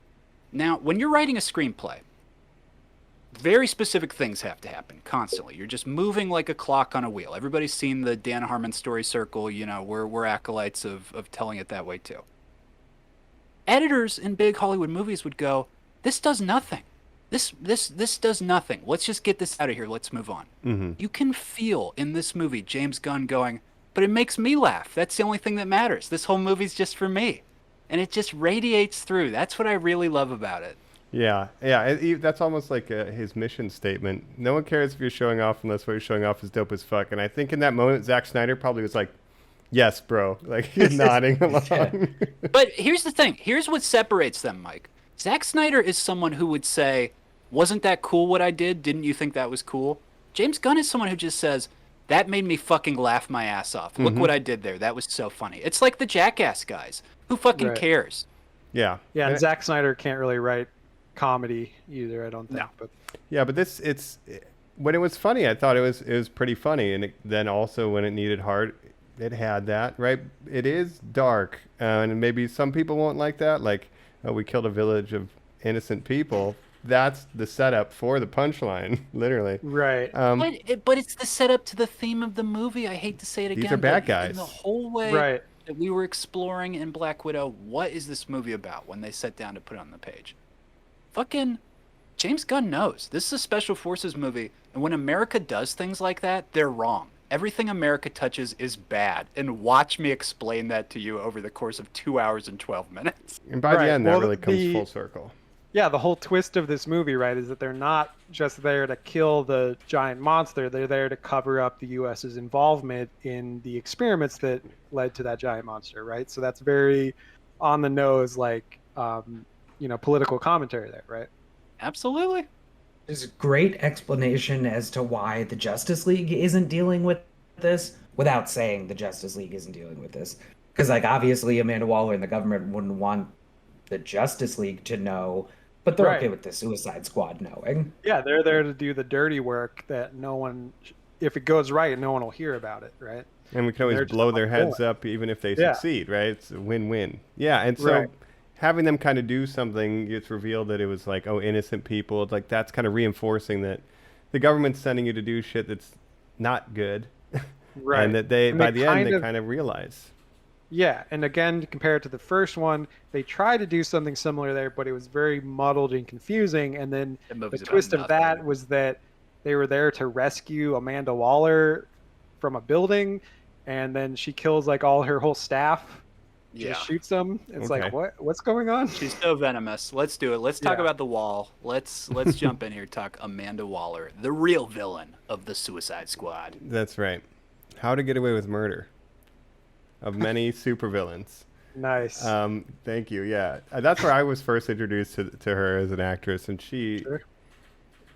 Now, when you're writing a screenplay, very specific things have to happen constantly. You're just moving like a clock on a wheel. Everybody's seen the Dan Harmon story circle. We're acolytes of telling it that way too. Editors in big Hollywood movies would go, this does nothing. This does nothing. Let's just get this out of here. Let's move on. Mm-hmm. You can feel in this movie James Gunn going, but it makes me laugh. That's the only thing that matters. This whole movie's just for me. And it just radiates through. That's what I really love about it. Yeah, yeah. That's almost like his mission statement. No one cares if you're showing off unless what you're showing off is dope as fuck. And I think in that moment, Zack Snyder probably was like, "Yes, bro." Like he's nodding along. But here's the thing. Here's what separates them, Mike. Zack Snyder is someone who would say, "Wasn't that cool what I did? Didn't you think that was cool?" James Gunn is someone who just says, "That made me fucking laugh my ass off. Look what I did there. That was so funny." It's like the Jackass guys. Who fucking cares? Yeah. Yeah, and Zack Snyder can't really write comedy either, I don't think. No. But Yeah, but when it was funny, I thought it was pretty funny, and then also when it needed heart, it had that, right? It is dark, and maybe some people won't like that. Like, oh, we killed a village of innocent people. That's the setup for the punchline, literally. Right. But it's the setup to the theme of the movie. I hate to say it again. These are bad but guys. in the whole way that we were exploring in Black Widow, what is this movie about when they sat down to put it on the page? Fucking James Gunn knows. This is a special forces movie, and when America does things like that, they're wrong. Everything America touches is bad, and watch me explain that to you over the course of 2 hours and 12 minutes. And by the end, that really comes full circle. Yeah, the whole twist of this movie, right, is that they're not just there to kill the giant monster. They're there to cover up the U.S.'s involvement in the experiments that led to that giant monster, right? So that's very on the nose, like, political commentary there, right? Absolutely. There's a great explanation as to why the Justice League isn't dealing with this without saying the Justice League isn't dealing with this. Because, like, obviously Amanda Waller and the government wouldn't want the Justice League to know, but they're okay with the Suicide Squad knowing. Yeah, they're there to do the dirty work that no one, if it goes right, no one will hear about it, right? And we can always blow their heads up even if they succeed, right? It's a win-win. Yeah, and so having them kind of do something, it's revealed that it was like, oh, innocent people. It's like that's kind of reinforcing that the government's sending you to do shit that's not good. Right. And that by the end, they kind of realize. Yeah, and again, compared to the first one, they tried to do something similar there, but it was very muddled and confusing. And then the twist of that was that they were there to rescue Amanda Waller from a building, and then she kills like all her whole staff. She just shoots them. It's like, what's going on? She's so venomous. Let's do it. Let's talk about the wall. Let's jump in here. Talk Amanda Waller, the real villain of the Suicide Squad. That's right. How to Get Away with Murder. Of many supervillains. Nice. Thank you. Yeah, that's where I was first introduced to her as an actress, and she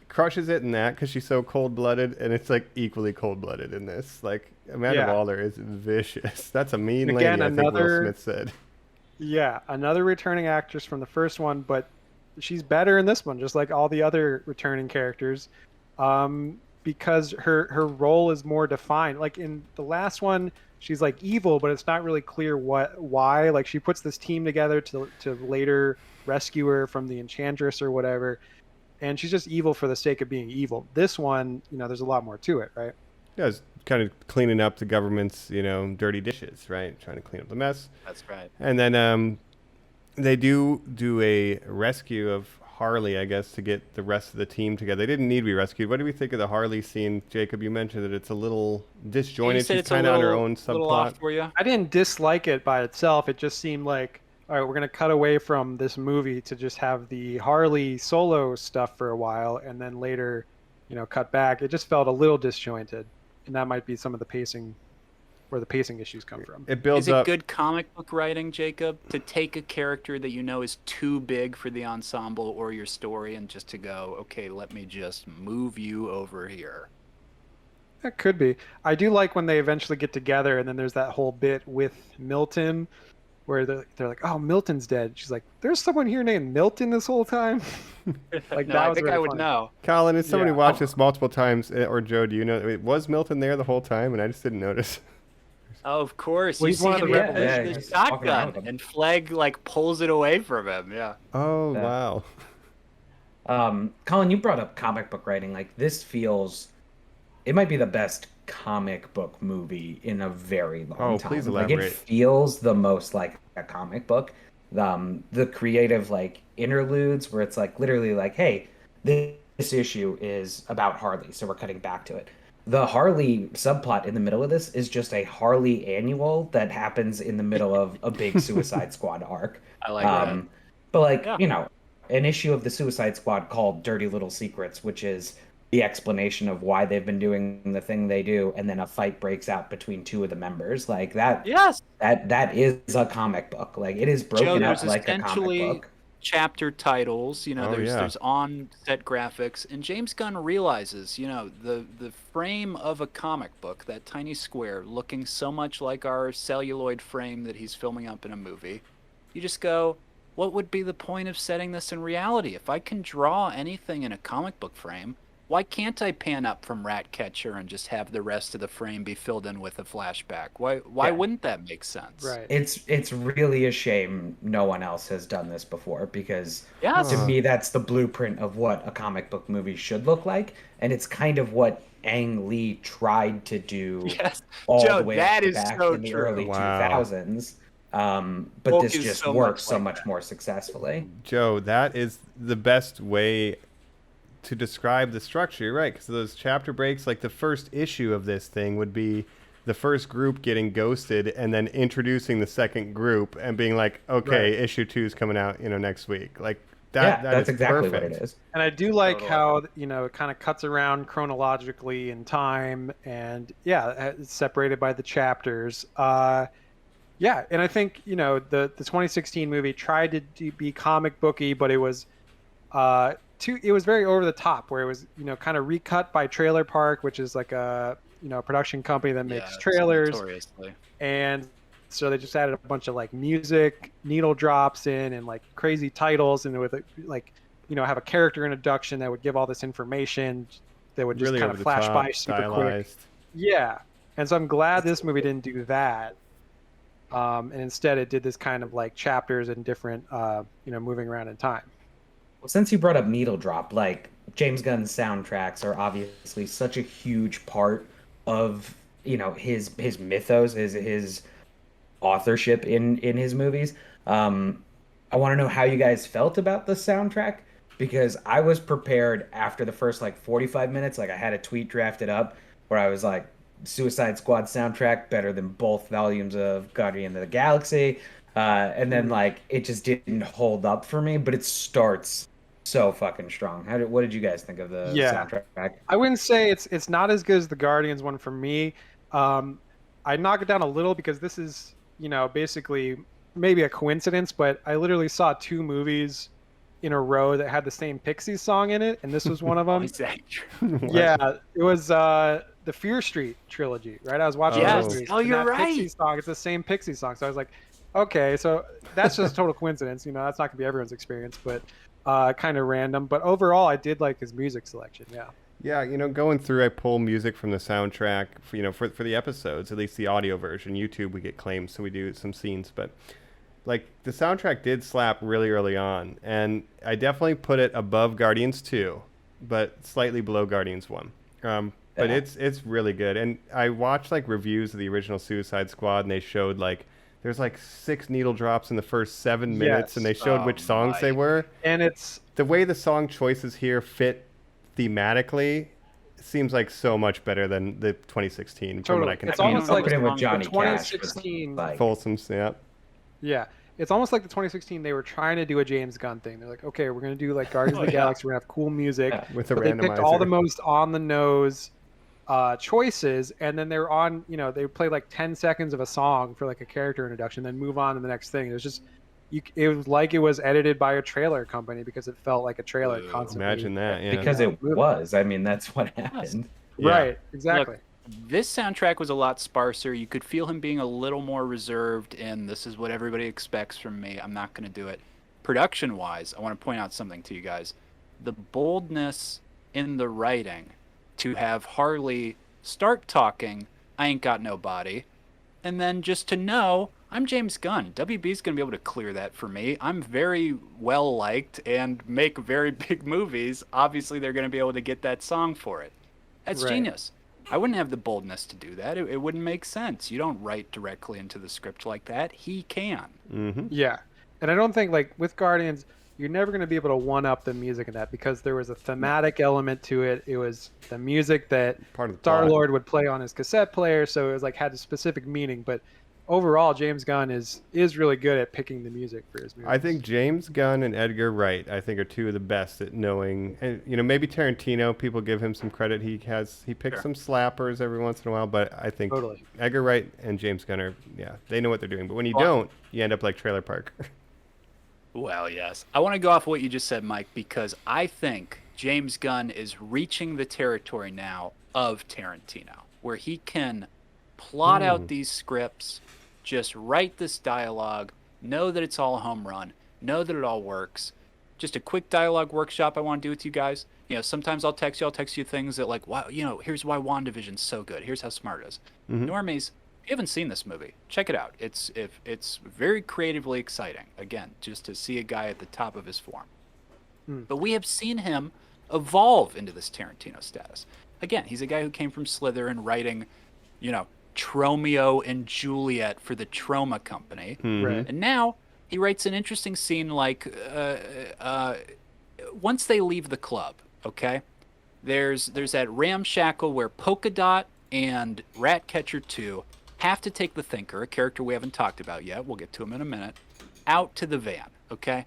crushes it in that because she's so cold-blooded, and it's like equally cold-blooded in this. Like Amanda Waller is vicious. That's a mean lady. I think Will Smith said. Yeah, another returning actress from the first one, but she's better in this one, just like all the other returning characters, because her role is more defined. Like in the last one, she's like evil, but it's not really clear why. Like she puts this team together to later rescue her from the Enchantress or whatever, and she's just evil for the sake of being evil. This one, there's a lot more to it, right? Yeah, it's kind of cleaning up the government's, dirty dishes, right? Trying to clean up the mess. That's right. And then they do a rescue of Harley, I guess, to get the rest of the team together. They didn't need to be rescued. What do we think of the Harley scene, Jacob? You mentioned that it's a little disjointed. She's kind of on her own subplot. For you. I didn't dislike it by itself. It just seemed like, all right, we're going to cut away from this movie to just have the Harley solo stuff for a while, and then later, cut back. It just felt a little disjointed, and that might be some of the pacing, where the pacing issues come from. It builds up. Is it good comic book writing, Jacob, to take a character that is too big for the ensemble or your story and just to go, okay, let me just move you over here? That could be. I do like when they eventually get together and then there's that whole bit with Milton where they're like, oh, Milton's dead. She's like, there's someone here named Milton this whole time? Like no, I think really I would funny. Know. Colin, as somebody who watched this multiple times, or Joe, do you know, was Milton there the whole time and I just didn't notice? Oh, of course. Well, you see him with the shotgun, and Flegg pulls it away from him. Yeah. Oh wow. Colin, you brought up comic book writing. Like this feels, it might be the best comic book movie in a very long time. Please elaborate. Like it feels the most like a comic book. The creative interludes where it's literally hey, this issue is about Harley, so we're cutting back to it. The Harley subplot in the middle of this is just a Harley annual that happens in the middle of a big Suicide Squad arc. I like that. But an issue of the Suicide Squad called Dirty Little Secrets, which is the explanation of why they've been doing the thing they do, and then a fight breaks out between two of the members. Like that. Yes. That is a comic book. Like it is broken Joe, up like a comic book. Chapter titles, yeah. there's on-set graphics, and James Gunn realizes, the frame of a comic book, that tiny square looking so much like our celluloid frame that he's filming up in a movie, you just go, what would be the point of setting this in reality? If I can draw anything in a comic book frame, why can't I pan up from Ratcatcher and just have the rest of the frame be filled in with a flashback? Why wouldn't that make sense? Right. It's really a shame no one else has done this before, because Yes. to me that's the blueprint of what a comic book movie should look like, and it's kind of what Ang Lee tried to do all Joe, the way that is back so in the true. early Wow. 2000s. But Hulk this is just so works much so like much that. more successfully. Joe, that is the best way to describe the structure. You're right, because those chapter breaks, like the first issue of this thing would be the first group getting ghosted and then introducing the second group and being like, okay, issue 2 is coming out, next week. Like that. That's is exactly perfect. what it is. And I do like how it kind of cuts around chronologically in time, and it's separated by the chapters. And I think the 2016 movie tried to be comic booky, but it was it was very over the top, where it was kind of recut by Trailer Park, which is like a production company that makes trailers, Notoriously. and so they just added a bunch of like music needle drops in and like crazy titles, and with have a character introduction that would give all this information that would just Really kind over of the flash top, by super quick. stylized. And so I'm glad this movie didn't do that. And instead it did this kind of like chapters and different moving around in time. Well, since you brought up needle drop, like James Gunn's soundtracks are obviously such a huge part of his mythos, his authorship in his movies. I want to know how you guys felt about the soundtrack, because I was prepared after the first 45 minutes. Like I had a tweet drafted up where I was like, Suicide Squad soundtrack better than both volumes of Guardian of the Galaxy, and then it just didn't hold up for me, but it starts so fucking strong. What did you guys think of the soundtrack? I wouldn't say it's not as good as the Guardians one for me. I knock it down a little because this is basically maybe a coincidence, but I literally saw 2 movies in a row that had the same Pixies song in it, and this was one of them. Is that true? Yeah, it was the Fear Street trilogy, right? I was watching those movies. Oh, and you're that right. Pixies song, it's the same Pixies song. So I was like, okay, so that's just a total coincidence. That's not gonna be everyone's experience, but kind of random. But overall, I did like his music selection. Yeah, going through, I pull music from the soundtrack, for the episodes, at least the audio version. YouTube, we get claims, so we do some scenes. But, the soundtrack did slap really early on. And I definitely put it above Guardians 2, but slightly below Guardians 1. But it's really good. And I watched, reviews of the original Suicide Squad, and they showed, there's 6 needle drops in the first 7 minutes, and they showed which songs they were. And it's the way the song choices here fit thematically seems like so much better than the 2016 from what I can it's see. almost like with Johnny 2016 Folsom's, yeah, it's almost like the 2016 they were trying to do a James Gunn thing. They're like, okay, we're gonna do Guardians of the Galaxy, we're gonna have cool music with a but randomizer. they picked all the most on the nose choices, and then they're on they would play 10 seconds of a song for a character introduction, then move on to the next thing. It was just it was like it was edited by a trailer company, because it felt like a trailer constantly. Imagine that, yeah. Because it was. I mean, that's what happened. Right, exactly. Look, this soundtrack was a lot sparser. You could feel him being a little more reserved, and this is what everybody expects from me. I'm not going to do it. Production-wise, I want to point out something to you guys. The boldness in the writing to have Harley start talking, I ain't got no body, and then just to know, I'm James Gunn. WB's going to be able to clear that for me. I'm very well liked and make very big movies. Obviously, they're going to be able to get that song for it. That's genius. I wouldn't have the boldness to do that. It wouldn't make sense. You don't write directly into the script like that. He can. Mm-hmm. Yeah. And I don't think, with Guardians, you're never going to be able to one-up the music in that, because there was a thematic element to it. It was the music that Part of the Star-Lord would play on his cassette player, so it was had a specific meaning. But overall, James Gunn is really good at picking the music for his movies. I think James Gunn and Edgar Wright, I think, are two of the best at knowing. And maybe Tarantino, people give him some credit. He picks some slappers every once in a while, but I think Totally. Edgar Wright and James Gunn are, they know what they're doing. But when you don't, you end up like Trailer Park. Well, yes. I want to go off what you just said, Mike, because I think James Gunn is reaching the territory now of Tarantino, where he can plot out these scripts, just write this dialogue, know that it's all a home run, know that it all works. Just a quick dialogue workshop I want to do with you guys. Sometimes I'll text you things that like, wow, here's why WandaVision's so good. Here's how smart it is. Normies, if you haven't seen this movie, check it out. It's very creatively exciting. Again, just to see a guy at the top of his form. But we have seen him evolve into this Tarantino status. Again, he's a guy who came from Slytherin writing, Tromeo and Juliet for the Troma Company. Right. And now he writes an interesting scene like once they leave the club, okay? There's that ramshackle where Polka Dot and Ratcatcher 2 have to take the Thinker, a character we haven't talked about yet, we'll get to him in a minute, out to the van, okay?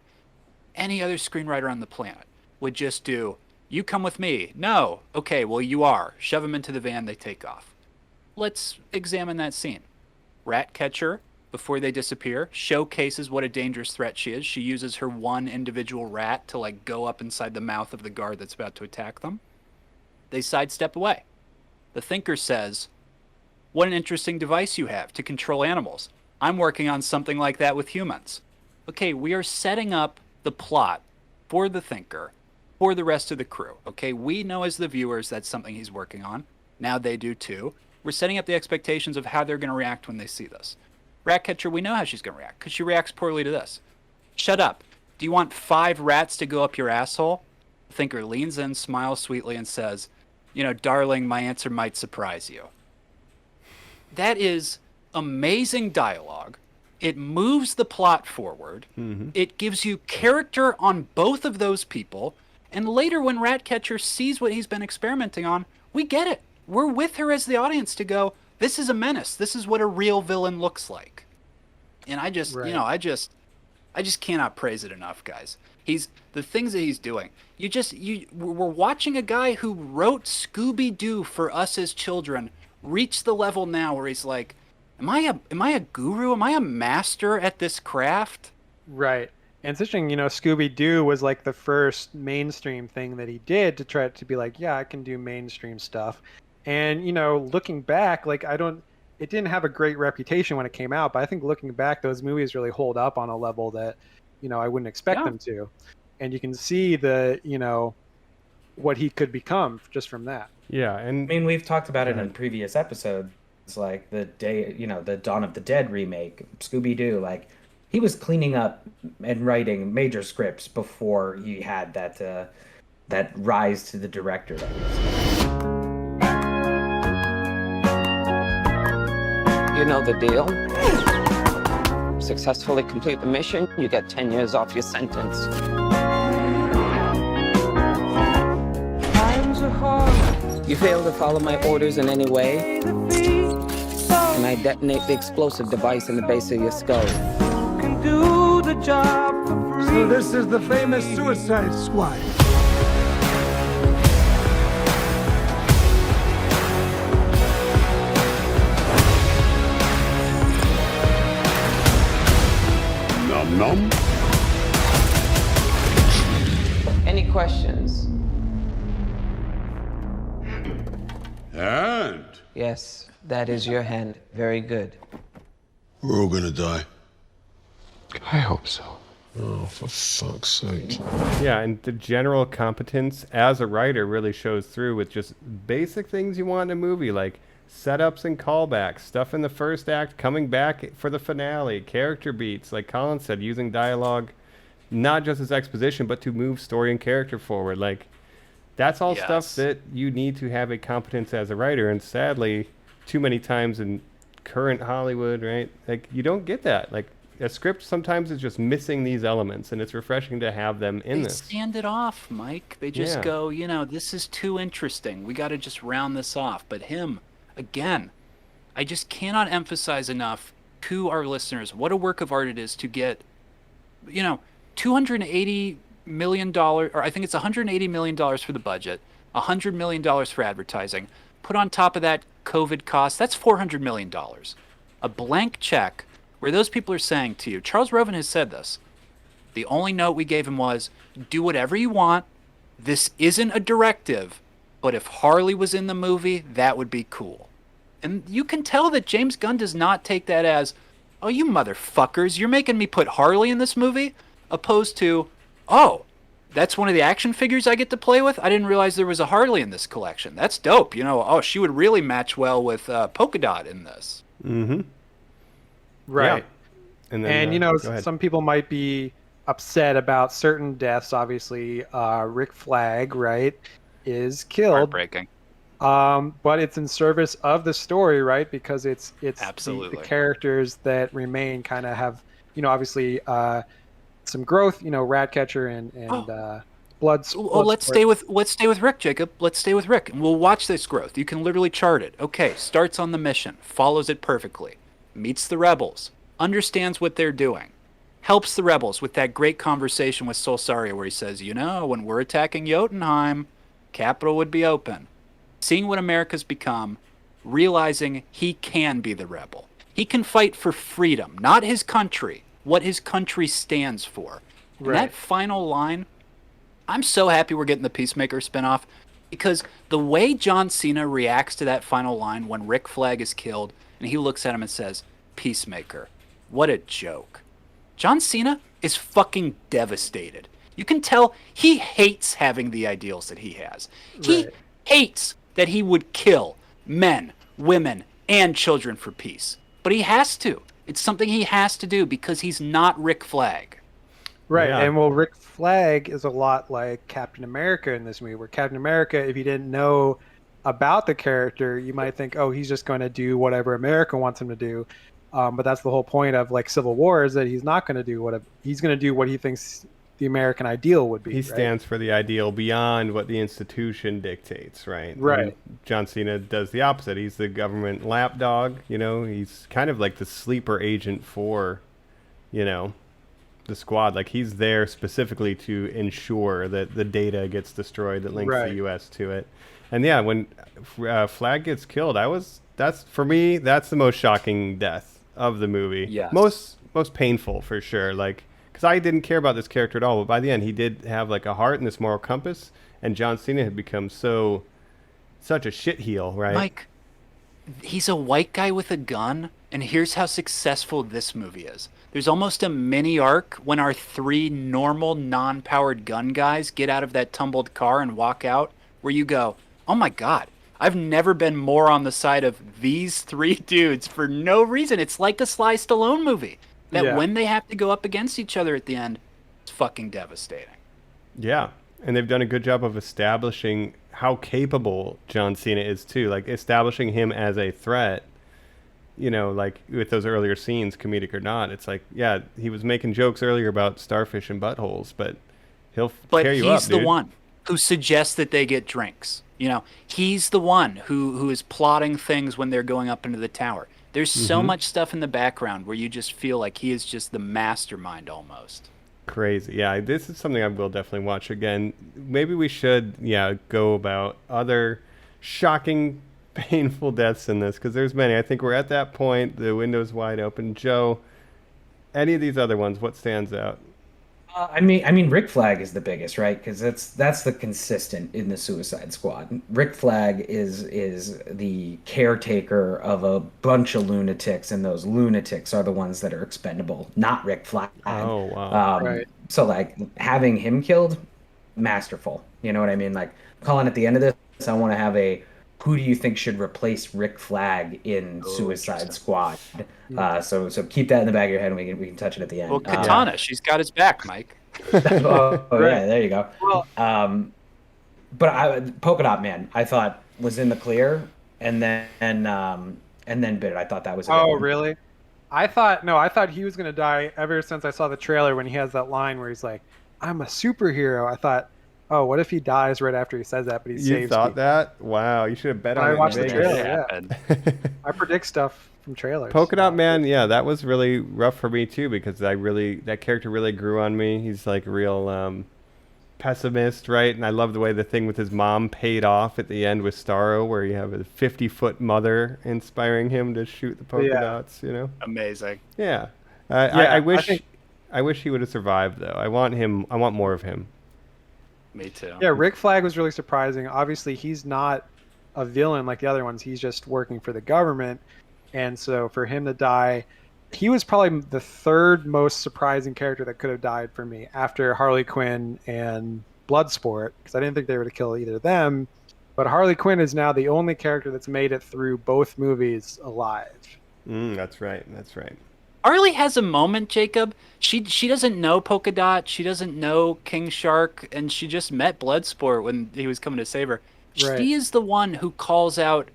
Any other screenwriter on the planet would just do, you come with me. No. Okay, well, you are. Shove him into the van, they take off. Let's examine that scene. Ratcatcher, before they disappear, showcases what a dangerous threat she is. She uses her one individual rat to go up inside the mouth of the guard that's about to attack them. They sidestep away. The Thinker says, what an interesting device you have to control animals. I'm working on something like that with humans. Okay, we are setting up the plot for the Thinker, for the rest of the crew. Okay, we know as the viewers that's something he's working on. Now they do too. We're setting up the expectations of how they're going to react when they see this. Ratcatcher, we know how she's going to react, because she reacts poorly to this. Shut up. Do you want 5 rats to go up your asshole? The Thinker leans in, smiles sweetly, and says, darling, my answer might surprise you. That is amazing dialogue. It moves the plot forward. It gives you character on both of those people. And later when Ratcatcher sees what he's been experimenting on, we get it. We're with her as the audience to go, this is a menace. This is what a real villain looks like. And I just, Right. I just cannot praise it enough, guys. The things that he's doing. We're watching a guy who wrote Scooby-Doo for us as children reach the level now where he's like, am I a guru? Am I a master at this craft? Right. And it's interesting, Scooby-Doo was like the first mainstream thing that he did to try to be like, yeah, I can do mainstream stuff. And, looking back, it didn't have a great reputation when it came out, but I think looking back, those movies really hold up on a level that, I wouldn't expect them to. And you can see what he could become just from that. Yeah, and I mean, we've talked about it in previous episodes, like the Dawn of the Dead remake, Scooby-Doo, he was cleaning up and writing major scripts before he had that rise to the director that You know the deal. Successfully complete the mission, you get 10 years off your sentence. You fail to follow my orders in any way, and I detonate the explosive device in the base of your skull. So this is the famous Suicide Squad. Nom Nom? Any questions? And Yes, that is your hand. Very good. we're all gonna die. I hope so. Oh, for fuck's sake. yeah, and the general competence as a writer really shows through with just basic things you want in a movie, like setups and callbacks, stuff in the first act, coming back for the finale, character beats, like Colin said, using dialogue not just as exposition, but to move story and character forward. That's all stuff that you need to have a competence as a writer, and sadly, too many times in current Hollywood, right? You don't get that. A script sometimes is just missing these elements, and it's refreshing to have them in this. They stand it off, Mike. They just go, this is too interesting. We got to just round this off. But him, again, I just cannot emphasize enough to our listeners what a work of art it is to get, you know, $280 million, or I think it's $180 million for the budget, $100 million for advertising. Put on top of that COVID cost, that's $400 million. A blank check where those people are saying to you, Charles Roven has said this, the only note we gave him was, do whatever you want. This isn't a directive, but if Harley was in the movie, that would be cool. And you can tell that James Gunn does not take that as, oh, you motherfuckers, you're making me put Harley in this movie? Opposed to, oh, that's one of the action figures I get to play with? I didn't realize there was a Harley in this collection. That's dope. You know, oh, she would really match well with Polka Dot in this. Mm-hmm. Right. Yeah. And then, you know, go ahead. some people might be upset about certain deaths. Obviously, Rick Flag, right, is killed. Heartbreaking. But it's in service of the story, right? Because it's Absolutely. the characters that remain kind of have, you know, obviously some growth. You know, Ratcatcher and let's stay with Rick, Jacob. Let's stay with Rick, and we'll watch this growth. You can literally chart it. Okay, starts on the mission, follows it perfectly, meets the rebels, understands what they're doing, helps the rebels with that great conversation with Solsaria where he says, you know, when we're attacking Jotunheim, capital would be open. Seeing what America's become, realizing he can be the rebel. He can fight for freedom, not his country, what his country stands for. And that final line, I'm so happy we're getting the Peacemaker spinoff, because the way John Cena reacts to that final line when Rick Flag is killed and he looks at him and says, Peacemaker, what a joke. John Cena is fucking devastated. You can tell he hates having the ideals that he has. He hates that he would kill men, women, and children for peace. But he has to. It's something he has to do because he's not Rick Flag. Right, Yeah. and well, Rick Flag is a lot like Captain America in this movie, where Captain America, if you didn't know about the character, you might think, oh, he's just going to do whatever America wants him to do. But that's the whole point of like Civil War, is that he's not going to do he's going to do what he thinks the American ideal would be. He stands for the ideal beyond what the institution dictates, right? Right. And John Cena does the opposite. He's the government lapdog, you know. He's kind of like the sleeper agent for, you know, the squad. Like, he's there specifically to ensure that the data gets destroyed that links the U.S. to it. And yeah, when Flag gets killed, that's for me, that's the most shocking death of the movie. Yes. Most painful for sure. Like, because I didn't care about this character at all, but by the end he did have like a heart and this moral compass, and John Cena had become such a shitheel, right? Mike, he's a white guy with a gun, and here's how successful this movie is. There's almost a mini arc when our three normal, non-powered gun guys get out of that tumbled car and walk out, where you go, oh my god, I've never been more on the side of these three dudes for no reason. It's like a Sly Stallone movie. That when they have to go up against each other at the end, it's fucking devastating. Yeah, and they've done a good job of establishing how capable John Cena is too, like establishing him as a threat. You know, like with those earlier scenes, comedic or not, it's like, yeah, he was making jokes earlier about starfish and buttholes, but he'll tear you up, he's the dude. one who suggests that they get drinks. You know, he's the one who is plotting things when they're going up into the tower. There's so much stuff in the background where you just feel like he is just the mastermind almost. Crazy. Yeah, this is something I will definitely watch again. Maybe we should, go about other shocking, painful deaths in this, because there's many. I think we're at that point. The window's wide open. Joe, any of these other ones, what stands out? I mean, Rick Flag is the biggest, right? Because that's the consistent in the Suicide Squad. Rick Flag is the caretaker of a bunch of lunatics, and those lunatics are the ones that are expendable, not Rick Flag. Oh wow! So like having him killed, masterful. You know what I mean? Like, Colin, at the end of this, I want to have a who do you think should replace Rick Flag in Suicide Squad? So keep that in the back of your head, and we can touch it at the end. Well, Katana, she's got his back, Mike. Yeah, there you go. Well, but Polka Dot Man, I thought was in the clear, and then bit it. I thought that was. Really? I thought he was gonna die ever since I saw the trailer when he has that line where he's like, "I'm a superhero." I thought, oh, what if he dies right after he says that, but he saves You thought people? that? Wow, you should have bet on it. I watched the trailer, yeah. I predict stuff from trailers. Polka Dot Man, yeah, that was really rough for me too because that character really grew on me. He's like a real pessimist, right? And I love the way the thing with his mom paid off at the end with Starro, where you have a 50-foot mother inspiring him to shoot the polka dots. You know, amazing. Yeah, I wish he would have survived though. I want more of him. Me too. Yeah, Rick Flag was really surprising. Obviously, he's not a villain like the other ones. He's just working for the government. And so for him to die, he was probably the third most surprising character that could have died for me after Harley Quinn and Bloodsport, because I didn't think they were to kill either of them. But Harley Quinn is now the only character that's made it through both movies alive. That's right. That's right. Harley has a moment, Jacob. She doesn't know Polka Dot. She doesn't know King Shark, and she just met Bloodsport when he was coming to save her. Right. She is the one who calls out,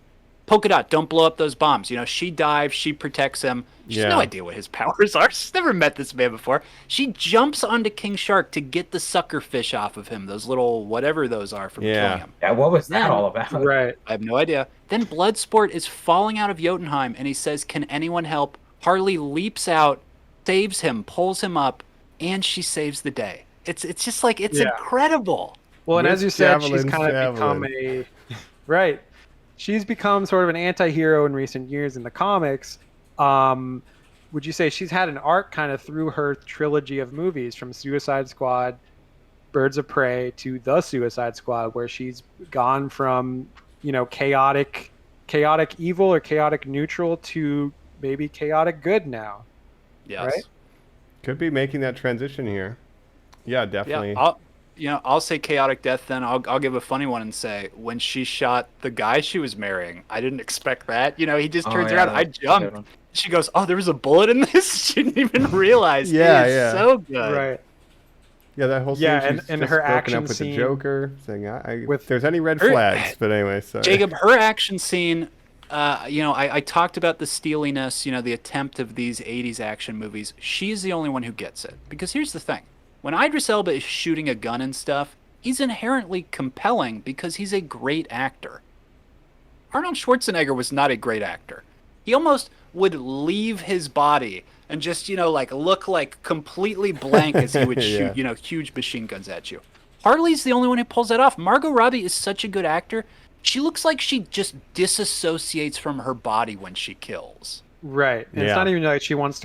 Polka Dot, don't blow up those bombs. You know, she dives, she protects him. She has no idea what his powers are. She's never met this man before. She jumps onto King Shark to get the sucker fish off of him, those little whatever those are from killing him. Yeah, what was that all about? Right. I have no idea. Then Bloodsport is falling out of Jotunheim, and he says, can anyone help? Harley leaps out, saves him, pulls him up, and she saves the day. It's just like, it's incredible. Well, and as you said, she's Javelin, kind of become a... Right. She's become sort of an anti-hero in recent years in the comics. Would you say she's had an arc kind of through her trilogy of movies, from Suicide Squad, Birds of Prey, to The Suicide Squad, where she's gone from, you know, chaotic evil or chaotic neutral to maybe chaotic good now? Yes. Right? Could be making that transition here. Yeah, definitely. Yeah, I'll say chaotic death then. I'll give a funny one and say, when she shot the guy she was marrying, I didn't expect that. You know, he just turns around, I jumped. She goes, oh, there was a bullet in this? She didn't even realize. Yeah. So good. Right. Yeah, that whole scene. Yeah, and her action up with scene the Joker, saying, if there's any red flags, but anyway, sorry. Jacob, her action scene, you know, I talked about the steeliness, you know, the attempt of these 80s action movies. She's the only one who gets it. Because here's the thing. When Idris Elba is shooting a gun and stuff, he's inherently compelling because he's a great actor. Arnold Schwarzenegger was not a great actor. He almost would leave his body and just, you know, like look like completely blank as he would shoot, you know, huge machine guns at you. Harley's the only one who pulls that off. Margot Robbie is such a good actor. She looks like she just disassociates from her body when she kills. Right. And it's not even like she wants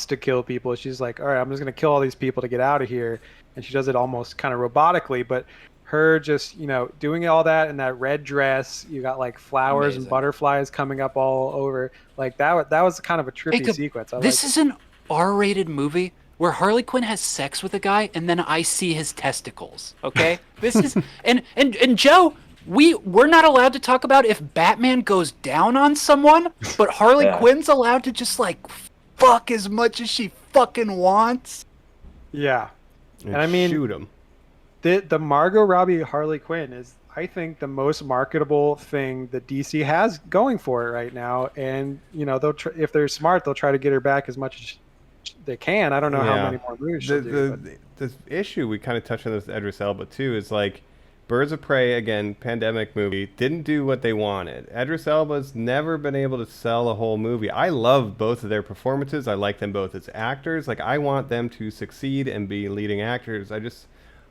to kill people. She's like, all right, I'm just going to kill all these people to get out of here. And she does it almost kind of robotically, but her just, you know, doing all that in that red dress, you got like flowers and butterflies coming up all over. Like that was kind of a trippy sequence. This is an R-rated movie where Harley Quinn has sex with a guy and then I see his testicles. Okay? This is and Joe, we're not allowed to talk about if Batman goes down on someone, but Harley Quinn's allowed to just like fuck as much as she fucking wants. Yeah. And I mean, shoot him. The Margot Robbie Harley Quinn is, I think, the most marketable thing that DC has going for it right now. And, you know, if they're smart, they'll try to get her back as much as they can. I don't know how many more movies she'll do. The issue we kind of touched on this with Idris Elba, too, is like Birds of Prey, again, pandemic movie, didn't do what they wanted. Idris Elba's never been able to sell a whole movie. I love both of their performances. I like them both as actors. Like, I want them to succeed and be leading actors. I just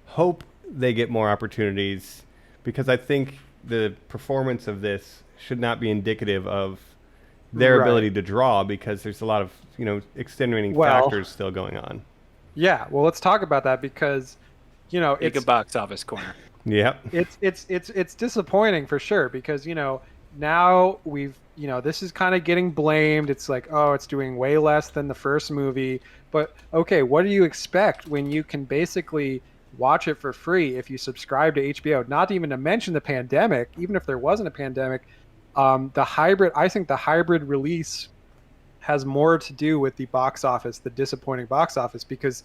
hope they get more opportunities, because I think the performance of this should not be indicative of their ability to draw, because there's a lot of, you know, extenuating factors still going on. Yeah, well, let's talk about that, because, you know, it's a box office corner. Yeah. It's disappointing for sure, because, you know, now we've, you know, this is kind of getting blamed. It's like, oh, it's doing way less than the first movie. But okay, what do you expect when you can basically watch it for free if you subscribe to HBO? Not even to mention the pandemic. Even if there wasn't a pandemic, I think the hybrid release has more to do with the box office, the disappointing box office, because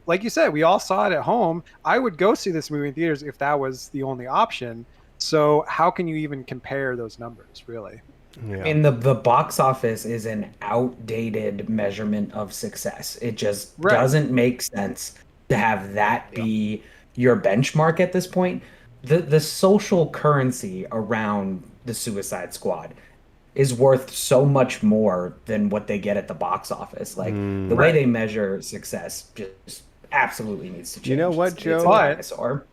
like you said, we all saw it at home. I would go see this movie in theaters if that was the only option. So how can you even compare those numbers, really? Yeah. And the box office is an outdated measurement of success. It just doesn't make sense to have that be your benchmark at this point. The social currency around the Suicide Squad, is worth so much more than what they get at the box office. Like the way they measure success just absolutely needs to change. You know what, It's Joe? a dinosaur.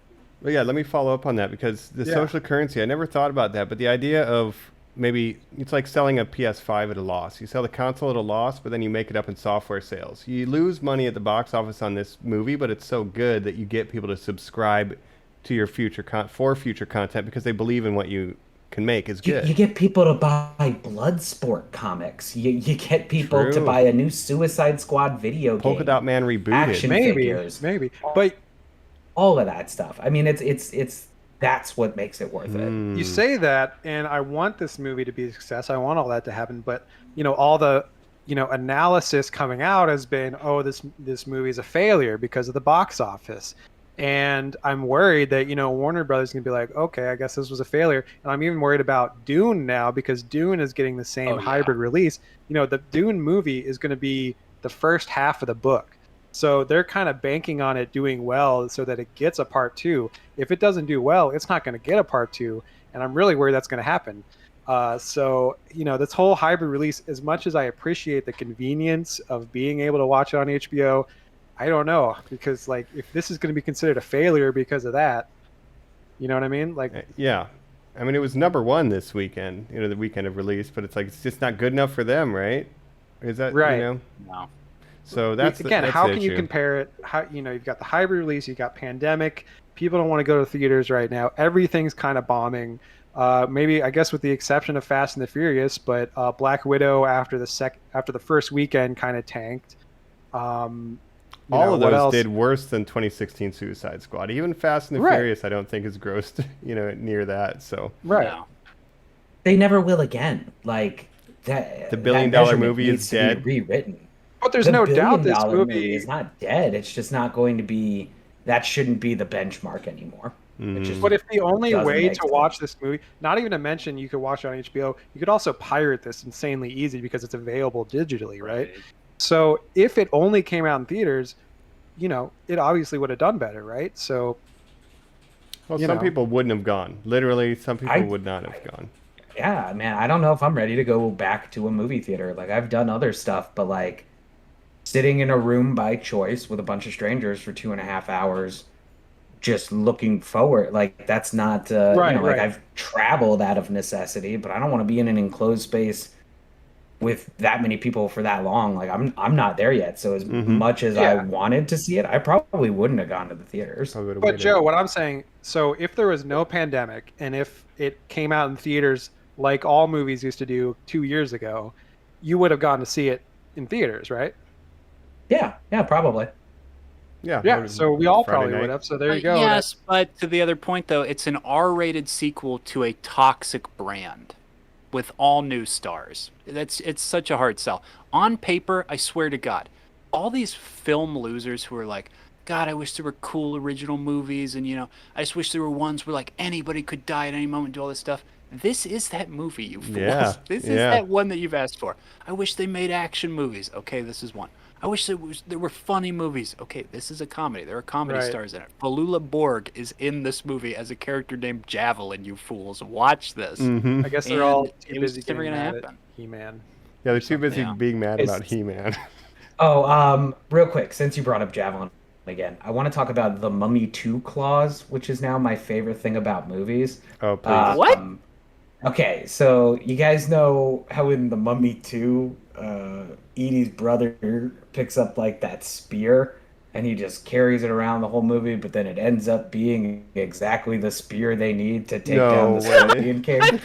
Well, yeah, let me follow up on that because the social currency, I never thought about that, but the idea of maybe it's like selling a PS5 at a loss. You sell the console at a loss, but then you make it up in software sales. You lose money at the box office on this movie, but it's so good that you get people to subscribe to your future content because they believe in what you can make is good. You get people to buy Bloodsport comics. You get people to True. buy a new Suicide Squad video game. Polka Dot Man rebooted. Action figures. Maybe. But all of that stuff. I mean, it's that's what makes it worth it. you say that, and I want this movie to be a success. I want all that to happen, but all the analysis coming out has been, oh, this movie is a failure because of the box office. And I'm worried that, Warner Brothers is going to be like, okay, I guess this was a failure. And I'm even worried about Dune now because Dune is getting the same hybrid release. The Dune movie is going to be the first half of the book. So they're kind of banking on it doing well so that it gets a part 2. If it doesn't do well, it's not going to get a part 2. And I'm really worried that's going to happen. So, this whole hybrid release, as much as I appreciate the convenience of being able to watch it on HBO, I don't know, because if this is going to be considered a failure because of that, you know what I mean? Yeah. I mean, it was #1 this weekend, the weekend of release, but it's just not good enough for them, right? Is that right? No. So that's how the can you issue. compare it? How you've got the hybrid release, you've got pandemic. People don't want to go to theaters right now. Everything's kind of bombing. Maybe I guess with the exception of Fast and the Furious, but Black Widow after the first weekend kind of tanked. All of those did worse than 2016 Suicide Squad. Even Fast and the Furious, I don't think is grossed, near that. So No. They never will again. Like that. The $1 billion movie is dead. Rewritten. But there's no doubt this movie is not dead. It's just not going to be. That shouldn't be the benchmark anymore. But if the only way to watch this movie, not even to mention you could watch it on HBO, you could also pirate this insanely easy because it's available digitally, right? So if it only came out in theaters, it obviously would have done better, right? So, some people wouldn't have gone. Literally, some people would not have gone. Yeah, man, I don't know if I'm ready to go back to a movie theater. Like I've done other stuff, but sitting in a room by choice with a bunch of strangers for 2.5 hours, just looking forward, that's not right. I've traveled out of necessity, but I don't want to be in an enclosed space with that many people for that long. I'm not there yet. So as much as I wanted to see it, I probably wouldn't have gone to the theaters. But Joe, what I'm saying, so if there was no pandemic and if it came out in theaters like all movies used to do 2 years ago, you would have gone to see it in theaters, right? Yeah, probably. Yeah, so we all Friday probably night. would have. So there you go. Yes, but to the other point, though, it's an R-rated sequel to a toxic brand with all new stars. It's such a hard sell. On paper, I swear to God, all these film losers who are like, God, I wish there were cool original movies, and I just wish there were ones where anybody could die at any moment and do all this stuff. This is that movie, you fools. Yeah, This is that one that you've asked for. I wish they made action movies. Okay, this is one. I wish there were funny movies. Okay, this is a comedy. There are comedy stars in it. Falula Borg is in this movie as a character named Javelin, you fools. Watch this. I guess they're all too It busy was never getting going to mad at happen. He-Man. Yeah, they're too busy being mad It's- about He-Man. Real quick, since you brought up Javelin again, I want to talk about the Mummy 2 clause, which is now my favorite thing about movies. Oh, please. What? Okay, so you guys know how in the Mummy 2, Edie's brother picks up that spear and he just carries it around the whole movie, but then it ends up being exactly the spear they need to take down the Scorpion King. I'm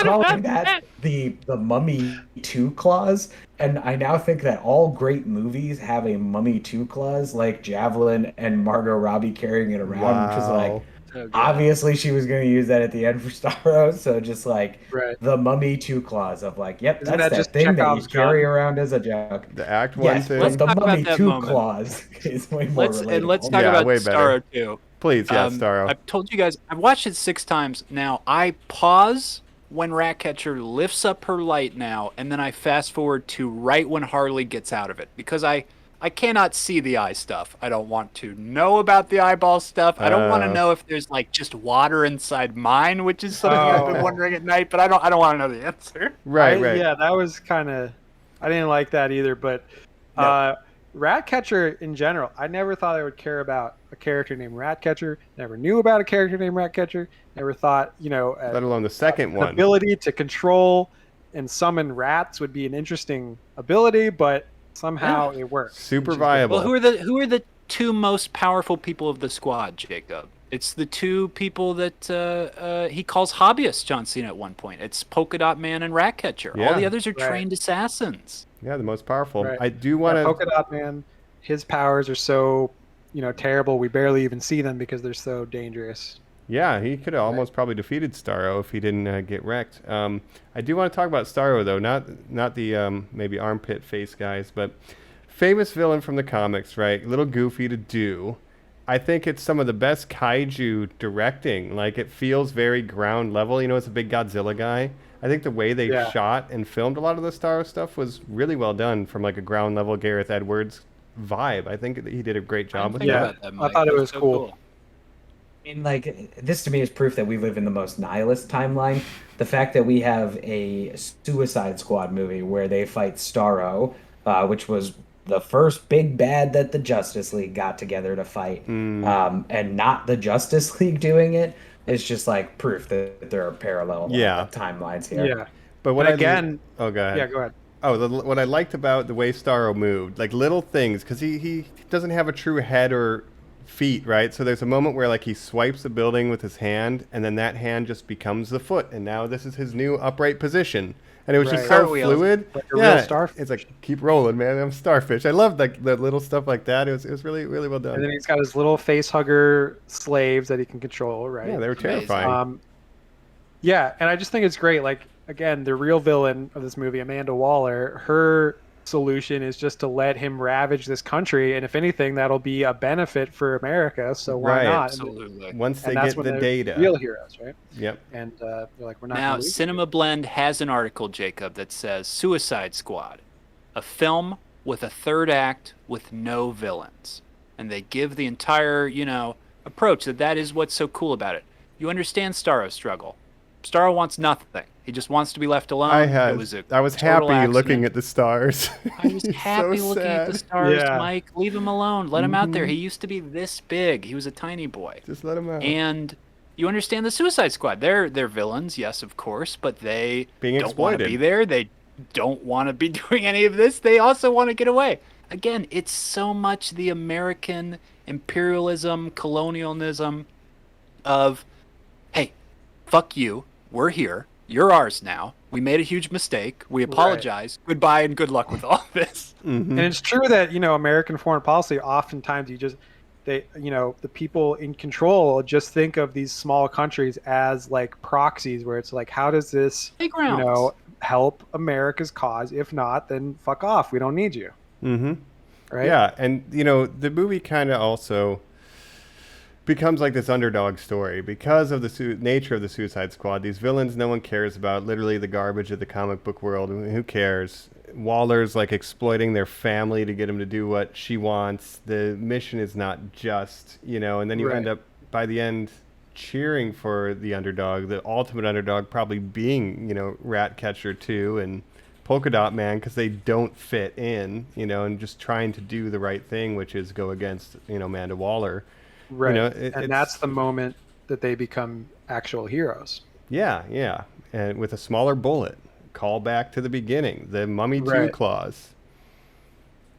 calling that the Mummy 2 clause, and I now think that all great movies have a Mummy 2 clause, like Javelin and Margot Robbie carrying it around, which is obviously she was going to use that at the end for Starro, so just the Mummy 2 clause of yep, Isn't that's that just thing that you Chekhov's carry gun? around as a joke. The Act 1 Yes, thing. but the talk about Mummy that 2 moment. clause is way more relatable. Let's talk Yeah, about way better. Starro too. Please, Starro. I've told you guys, I've watched it 6 times now. I pause when Ratcatcher lifts up her light now, and then I fast forward to right when Harley gets out of it, because I I cannot see the eye stuff. I don't want to know about the eyeball stuff. I don't want to know if there's like just water inside mine, which is something I've been wondering at night. But I don't want to know the answer. Right. Yeah, that was kind of. I didn't like that either. But Ratcatcher in general, I never thought I would care about a character named Ratcatcher. Never knew about a character named Ratcatcher. Never thought, let alone the second one. Ability to control and summon rats would be an interesting ability, but somehow it works. Super viable. Well, who are the two most powerful people of the squad, Jacob? It's the two people that he calls hobbyists, John Cena, at one point. It's Polka Dot Man and Ratcatcher. Yeah. All the others are trained assassins. Yeah, the most powerful. Right. I do want to. Polka Dot Man, his powers are so, terrible. We barely even see them because they're so dangerous. Yeah, he could have almost probably defeated Starro if he didn't get wrecked. I do want to talk about Starro, though, not the maybe armpit face guys, but famous villain from the comics, right? A little goofy to do. I think it's some of the best kaiju directing. Like, it feels very ground level. It's a big Godzilla guy. I think the way they shot and filmed a lot of the Starro stuff was really well done from like a ground level Gareth Edwards vibe. I think he did a great job with that. I thought it was cool. I mean, like, this to me is proof that we live in the most nihilist timeline. The fact that we have a Suicide Squad movie where they fight Starro, which was the first big bad that the Justice League got together to fight, and not the Justice League doing it, is just like proof that there are parallel timelines here. Yeah. But go ahead. Yeah, go ahead. What I liked about the way Starro moved, like little things, because he doesn't have a true head or feet, right? So there's a moment where like he swipes a building with his hand, and then that hand just becomes the foot, and now this is his new upright position. And it was just so fluid. Like a real starfish. It's like, keep rolling, man. I'm starfish. I love like the little stuff like that. It was really, really well done. And then he's got his little face hugger slaves that he can control, right? Yeah, they were terrifying. Yeah, and I just think it's great. Like, again, the real villain of this movie, Amanda Waller, her solution is just to let him ravage this country, and if anything, that'll be a benefit for America. So why not? Absolutely. Once they get the data, real heroes, right? Yep. And they're like, we're not. Now, Cinema Blend has an article, Jacob, that says Suicide Squad, a film with a third act with no villains, and they give the entire approach that is what's so cool about it. You understand Starro's struggle. Starro wants nothing. He just wants to be left alone. I was happy looking at the stars. I was happy looking at the stars, Mike. Leave him alone. Let him out there. He used to be this big. He was a tiny boy. Just let him out. And you understand the Suicide Squad. They're villains, yes, of course, but they don't want to be there. They don't want to be doing any of this. They also want to get away. Again, it's so much the American imperialism, colonialism of, hey, fuck you. We're here. You're ours now. We made a huge mistake. We apologize. Right. Goodbye and good luck with all this. Mm-hmm. And it's true that, American foreign policy, oftentimes the people in control just think of these small countries as like proxies where it's like, how does this, help America's cause? If not, then fuck off. We don't need you. Mm-hmm. Right? Yeah. And, the movie kind of also becomes like this underdog story because of the nature of the Suicide Squad. These villains no one cares about, literally the garbage of the comic book world. Who cares? Waller's like exploiting their family to get him to do what she wants. The mission is not just, and then you end up by the end cheering for the underdog, the ultimate underdog probably being, Ratcatcher 2 and Polka Dot Man, because they don't fit in, and just trying to do the right thing, which is go against, Amanda Waller. Right, and that's the moment that they become actual heroes. Yeah, and with a smaller bullet. Call back to the beginning, the Mummy 2 clause.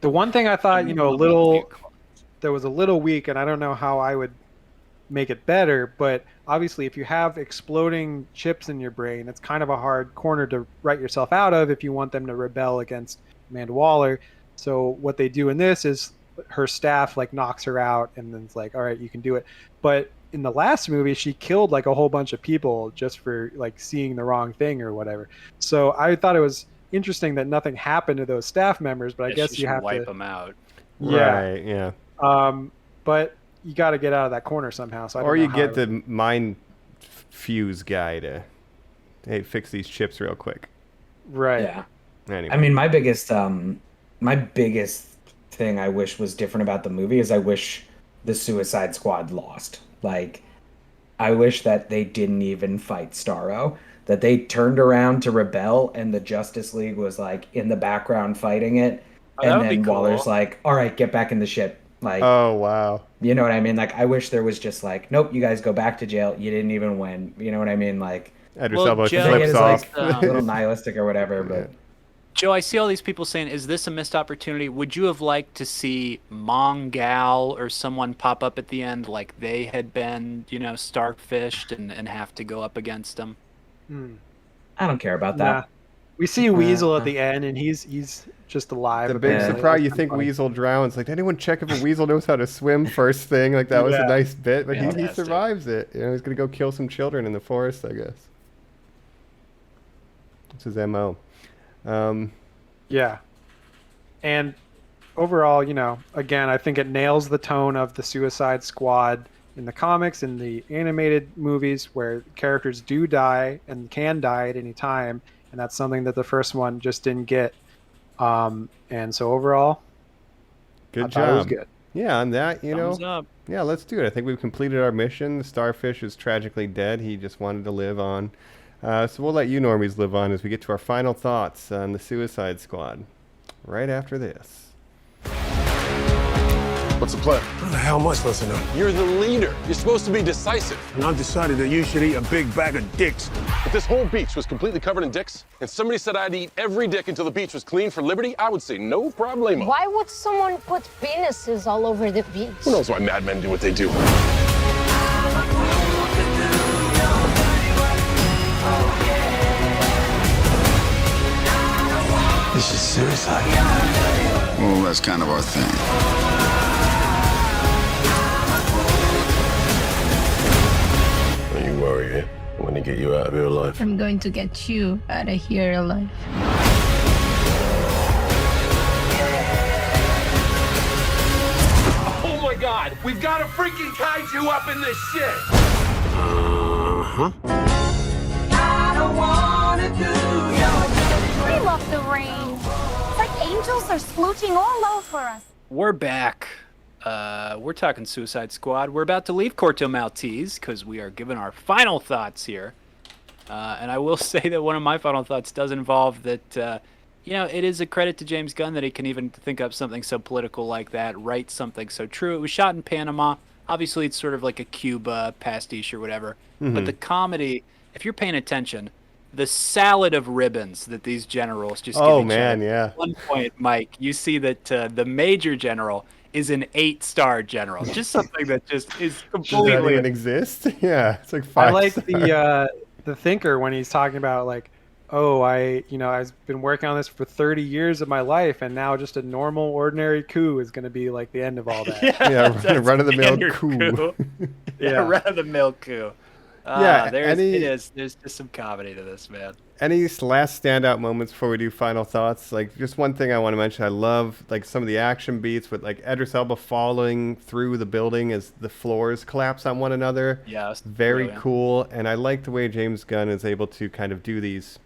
The one thing I thought, that was a little weak, and I don't know how I would make it better, but obviously if you have exploding chips in your brain, it's kind of a hard corner to write yourself out of if you want them to rebel against Amanda Waller. So what they do in this is her staff like knocks her out and then it's like, all right, you can do it. But in the last movie, she killed like a whole bunch of people just for like seeing the wrong thing or whatever. So I thought it was interesting that nothing happened to those staff members, but I guess you have to wipe them out. Yeah. Right, yeah. But you got to get out of that corner somehow. So or you get the mind fuse guy to, hey, fix these chips real quick. Right. Yeah. Anyway. I mean, my biggest thing I wish was different about the movie is I wish the Suicide Squad lost. Like, I wish that they didn't even fight Starro. That they turned around to rebel and the Justice League was like in the background fighting it. Oh, that And would be then cool. Waller's like, all right, get back in the ship. Like, Oh wow. you know what I mean? Like, I wish there was just like, nope, you guys go back to jail. You didn't even win. You know what I mean? Like, Idris Well, Elba Joe- I think it flips is off. like a little nihilistic or whatever, but Joe, I see all these people saying, is this a missed opportunity? Would you have liked to see Mongal or someone pop up at the end like they had been, starfished and have to go up against them? I don't care about Nah. that. We see Weasel at the end, and he's just alive. The big apparently. surprise, you That's think funny. Weasel drowns. Like, did anyone check if a weasel knows how to swim first thing? Like, that was a Yeah. nice bit, but he Fantastic. survives it. He's going to go kill some children in the forest, I guess. That's his MO. Yeah. And overall, again, I think it nails the tone of the Suicide Squad in the comics, in the animated movies, where characters do die and can die at any time. And that's something that the first one just didn't get. And so overall, Good I thought it was job. good. Yeah, on that, Thumbs up. yeah, let's do it. I think we've completed our mission. The starfish is tragically dead. He just wanted to live on. So we'll let you normies live on as we get to our final thoughts on the Suicide Squad right after this. What's the plan? How the hell am I supposed to know? You're the leader. You're supposed to be decisive. And I've decided that you should eat a big bag of dicks. If this whole beach was completely covered in dicks, and somebody said I'd eat every dick until the beach was clean for liberty, I would say no problemo. Why would someone put penises all over the beach? Who knows why madmen do what they do? This is suicide. Well, that's kind of our thing. Don't you worry, eh? I'm gonna get you out of here alive. I'm going to get you out of here alive. Oh my God! We've got a freaking kaiju up in this shit! We love the rain. It's like angels are splooching all over us. We're back. We're talking Suicide Squad. We're about to leave Corto Maltese because we are giving our final thoughts here. And I will say that one of my final thoughts does involve that, it is a credit to James Gunn that he can even think up something so political like that, write something so true. It was shot in Panama. Obviously, it's sort of like a Cuba pastiche or whatever. But the comedy, if you're paying attention, the salad of ribbons that these generals just give each other. Yeah. At one point, Mike, you see that the major general is an 8-star general. Just something that just is Does that completely even exist? Yeah, it's like I 5 like stars. the thinker when he's talking about like, oh, I've been working on this for 30 years of my life, and now just a normal, ordinary coup is going to be like the end of all that. Yeah, that's run-of-the-mill standard coup. Yeah, run-of-the-mill coup. Yeah, There's just some comedy to this, man. Any last standout moments before we do final thoughts? Like, just one thing I want to mention. I love like some of the action beats with like Idris Elba falling through the building as the floors collapse on one another. Yeah, it's Very brilliant. cool. And I like the way James Gunn is able to kind of do these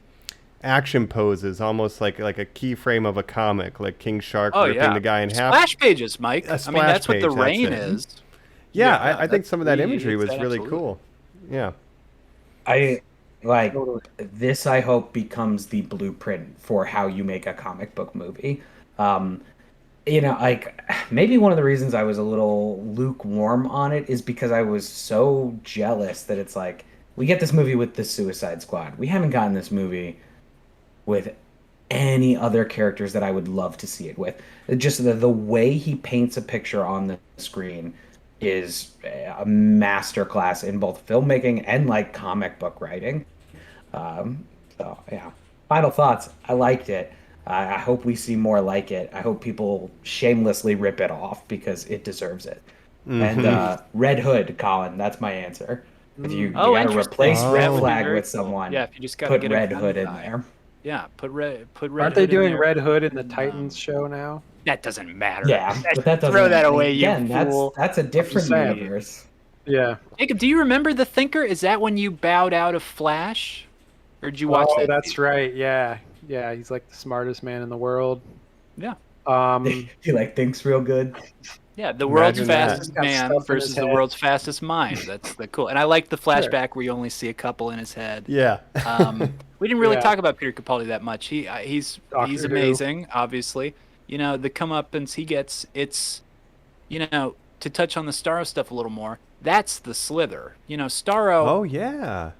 action poses, almost like a keyframe of a comic, like King Shark ripping the guy in half. Splash pages, Mike. A I mean, splash that's what the page, rain that's it. is. Yeah, Yeah, I think some of that that's- imagery was it's really absolutely. cool. Yeah. I like this. I hope becomes the blueprint for how you make a comic book movie. Like maybe one of the reasons I was a little lukewarm on it is because I was so jealous that it's like we get this movie with the Suicide Squad. We haven't gotten this movie with any other characters that I would love to see it with. Just the way he paints a picture on the screen is a masterclass in both filmmaking and like comic book writing. So yeah, final thoughts. I liked it. I hope we see more like it. I hope people shamelessly rip it off because it deserves it. And Red Hood, Colin, that's my answer. If you gotta interesting. replace That Red would be Flag very with cool. someone, Yeah, if you just gotta put get a Red gun Hood in guy. there. Yeah, put Red Aren't they Hood in doing there. Red Hood in the Titans show now? That doesn't matter. Yeah, but that doesn't Throw that away, again, you fool. that's a different saying. universe. Yeah. Jacob, do you remember The Thinker? Is that when you bowed out of Flash? Or did you watch Oh, that? that's right. Yeah. Yeah, he's like the smartest man in the world. Yeah. He like thinks real good. Yeah, the world's Imagine that. fastest Got man stuff in versus his the head. world's fastest mind. That's the cool. And I like the flashback where you only see a couple in his head. Yeah. We didn't really Yeah. talk about Peter Capaldi that much. He's Doctor Who. amazing, obviously. You know, the comeuppance he gets, it's, you know, to touch on the Starro stuff a little more, that's the Slither. You know, Starro, Oh yeah.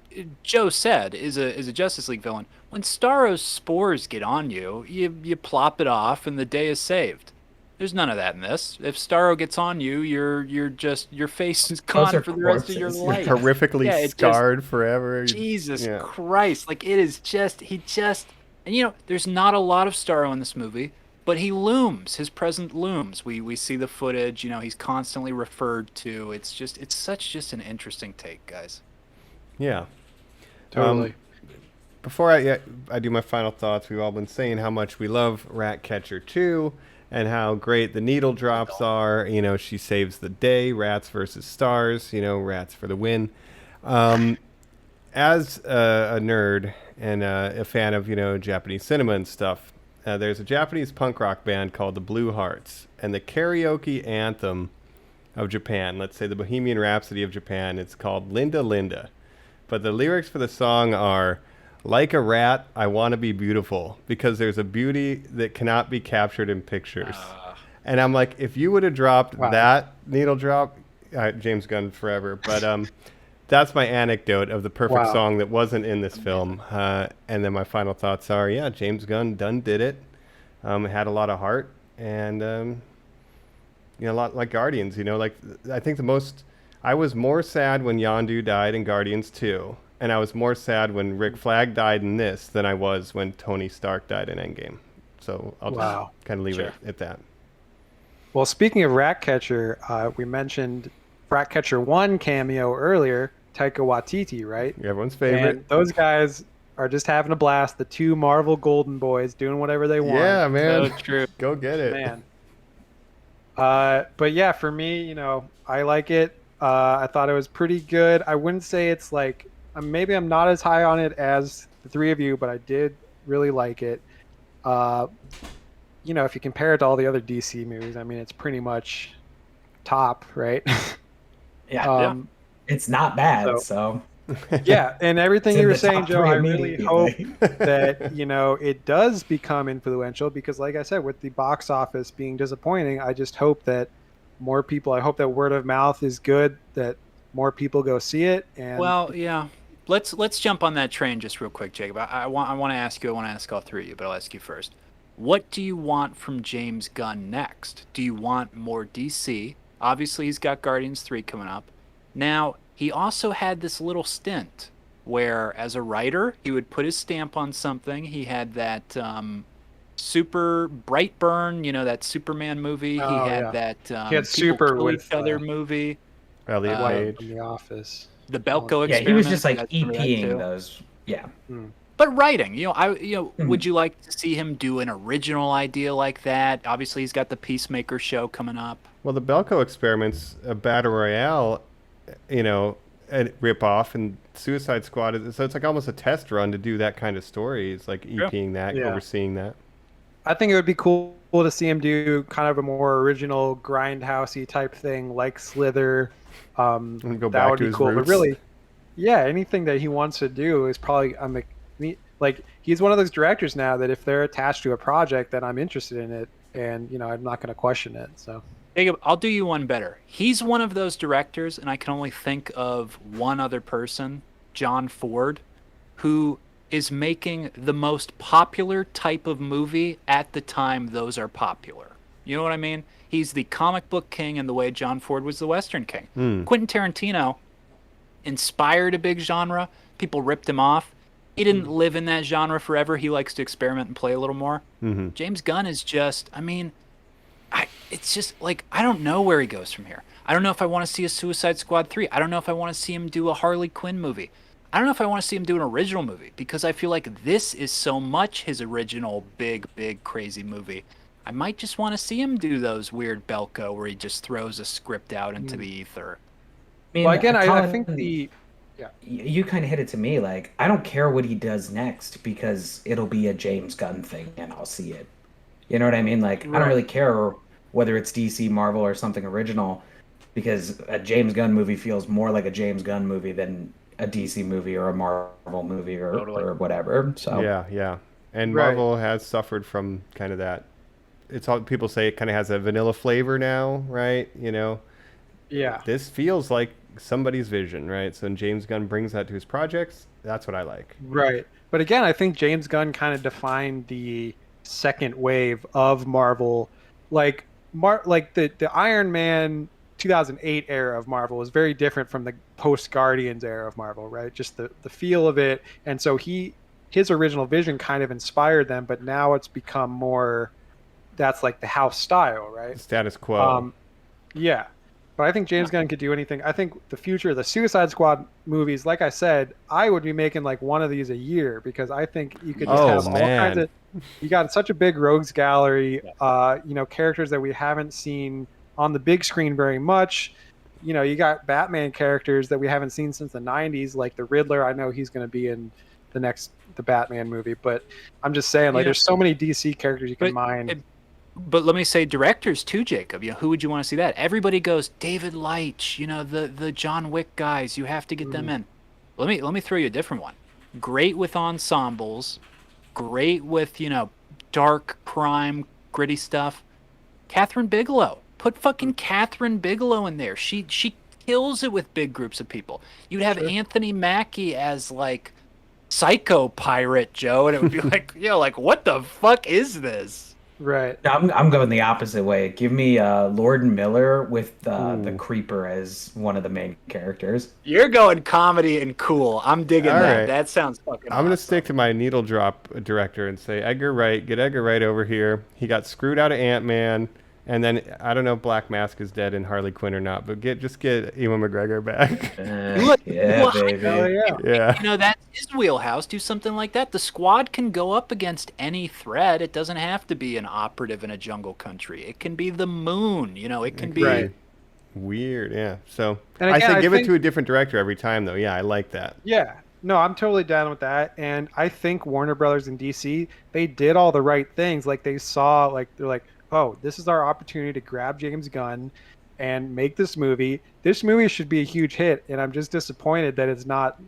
Joe said, is a Justice League villain. When Starro's spores get on you, you plop it off and the day is saved. There's none of that in this. If Starro gets on you, you're just, your face is Those gone are for the rest of your corpses. life. Horrifically Yeah, it just- scarred forever. Jesus Yeah. Christ. Like, it is just, and you know, there's not a lot of Starro in this movie, but he looms. His presence looms. We see the footage, you know, he's constantly referred to. It's just an interesting take, guys. Yeah. Totally. Before I do my final thoughts, we've all been saying how much we love Ratcatcher 2 and how great the needle drops are. You know, she saves the day, rats versus stars, you know, rats for the win. As a nerd and a fan of, you know, Japanese cinema and stuff, there's a Japanese punk rock band called the Blue Hearts, and the karaoke anthem of Japan, let's say the Bohemian Rhapsody of Japan, it's called Linda Linda. But the lyrics for the song are, like a rat, I want to be beautiful, because there's a beauty that cannot be captured in pictures. And I'm like, if you would have dropped that needle drop, James Gunn forever. But that's my anecdote of the perfect song that wasn't in this film. And then my final thoughts are, yeah, James Gunn done did it. It had a lot of heart. And, you know, a lot like Guardians, you know, like I think I was more sad when Yondu died in Guardians 2. And I was more sad when Rick Flag died in this than I was when Tony Stark died in Endgame. So I'll just kind of leave it at that. Well, speaking of Ratcatcher, we mentioned Ratcatcher 1 cameo earlier, Taika Waititi, right? Everyone's favorite. And those guys are just having a blast. The two Marvel Golden Boys doing whatever they want. Yeah, man. So true. Go get it. Man. But yeah, for me, you know, I like it. I thought it was pretty good. I wouldn't say it's like, maybe I'm not as high on it as the three of you, but I did really like it. You know, if you compare it to all the other DC movies, I mean, it's pretty much top, right? Yeah. It's not bad, so. Yeah, and everything It's you in were the saying, top Joe, three I really hope immediately. that, you know, it does become influential because, like I said, with the box office being disappointing, I just hope that more people, I hope that word of mouth is good, that more people go see it. And Well, yeah. Let's jump on that train just real quick, Jacob. I want to ask you. I want to ask all three of you, but I'll ask you first. What do you want from James Gunn next? Do you want more DC? Obviously, he's got Guardians 3 coming up. Now, he also had this little stint where, as a writer, he would put his stamp on something. He had that Super Brightburn, you know, that Superman movie. Oh, he had yeah. that He had People Super Kill with Each Other movie. Elliot Page. from The Office. The Belko Yeah, experiment. he was just like that's for that EPing too. those. Yeah. But writing, you know, would you like to see him do an original idea like that? Obviously, he's got the Peacemaker show coming up. Well, the Belko experiment's a Battle Royale, you know, a rip-off, and Suicide Squad so it's like almost a test run to do that kind of story. It's like EPing that, Yeah. overseeing that. I think it would be cool to see him do kind of a more original grindhousey type thing like Slither. And go That back would to be his cool. roots. But really, yeah, anything that he wants to do is probably like he's one of those directors now that if they're attached to a project, then I'm interested in it, and you know I'm not going to question it. So Jacob, I'll do you one better. He's one of those directors, and I can only think of one other person, John Ford, who is making the most popular type of movie at the time those are popular. You know what I mean? He's the comic book king in the way John Ford was the Western king. Quentin Tarantino inspired a big genre. People ripped him off. He didn't live in that genre forever. He likes to experiment and play a little more. James Gunn is just, I mean, it's just like, I don't know where he goes from here. I don't know if I want to see a Suicide Squad 3. I don't know if I want to see him do a Harley Quinn movie. I don't know if I want to see him do an original movie because I feel like this is so much his original big, crazy movie. I might just want to see him do those weird Belko where he just throws a script out into the ether. I mean, well, again, I Colin, think the you kind of hit it to me. Like, I don't care what he does next because it'll be a James Gunn thing, and I'll see it. You know what I mean? Like, I Right. don't really care whether it's DC, Marvel, or something original, because a James Gunn movie feels more like a James Gunn movie than a DC movie or a Marvel movie or whatever. So Yeah. And Right. Marvel has suffered from kind of that. It's all people say it kind of has a vanilla flavor now, right? You know, Yeah. this feels like somebody's vision, right? So when James Gunn brings that to his projects, that's what I like. Right. But again, I think James Gunn kind of defined the second wave of Marvel. Like the Iron Man 2008 era of Marvel was very different from the post Guardians era of Marvel, right? Just the feel of it. And so his original vision kind of inspired them, but now it's become more that's like the house style, right? Status quo. Yeah. But I think James Gunn could do anything. I think the future of the Suicide Squad movies, like I said, I would be making like one of these a year because I think you could just have all kinds of. You got such a big rogues gallery, characters that we haven't seen on the big screen very much. You know, you got Batman characters that we haven't seen since the 90s, like the Riddler. I know he's going to be in the Batman movie, but I'm just saying, like, there's so many DC characters you can mine. But let me say directors too, Jacob. You know, who would you want to see that? Everybody goes David Leitch, the John Wick guys. You have to get them in. Let me throw you a different one. Great with ensembles, great with, dark crime, gritty stuff. Catherine Bigelow. Put fucking Catherine Bigelow in there. She kills it with big groups of people. You'd have Anthony Mackie as like Psycho Pirate Joe, and it would be like, like what the fuck is this? Right. I'm going the opposite way. Give me Lord Miller with the Creeper as one of the main characters. You're going comedy and cool. I'm digging All that. right. That sounds fucking I'm going to stick to my needle drop director and say Edgar Wright. Get Edgar Wright over here. He got screwed out of Ant-Man. And then, I don't know if Black Mask is dead in Harley Quinn or not, but just get Ewan McGregor back. Yeah, baby. Yeah. That's his wheelhouse. Do something like that. The Squad can go up against any threat. It doesn't have to be an operative in a jungle country. It can be the Moon. It can be... Right. Weird, yeah. So, and again, I say give think, it to a different director every time, though. Yeah, I like that. Yeah. No, I'm totally down with that. And I think Warner Brothers and DC, they did all the right things. Like, they saw, like, they're like, oh, this is our opportunity to grab James Gunn and make this movie. This movie should be a huge hit, and I'm just disappointed that it's not,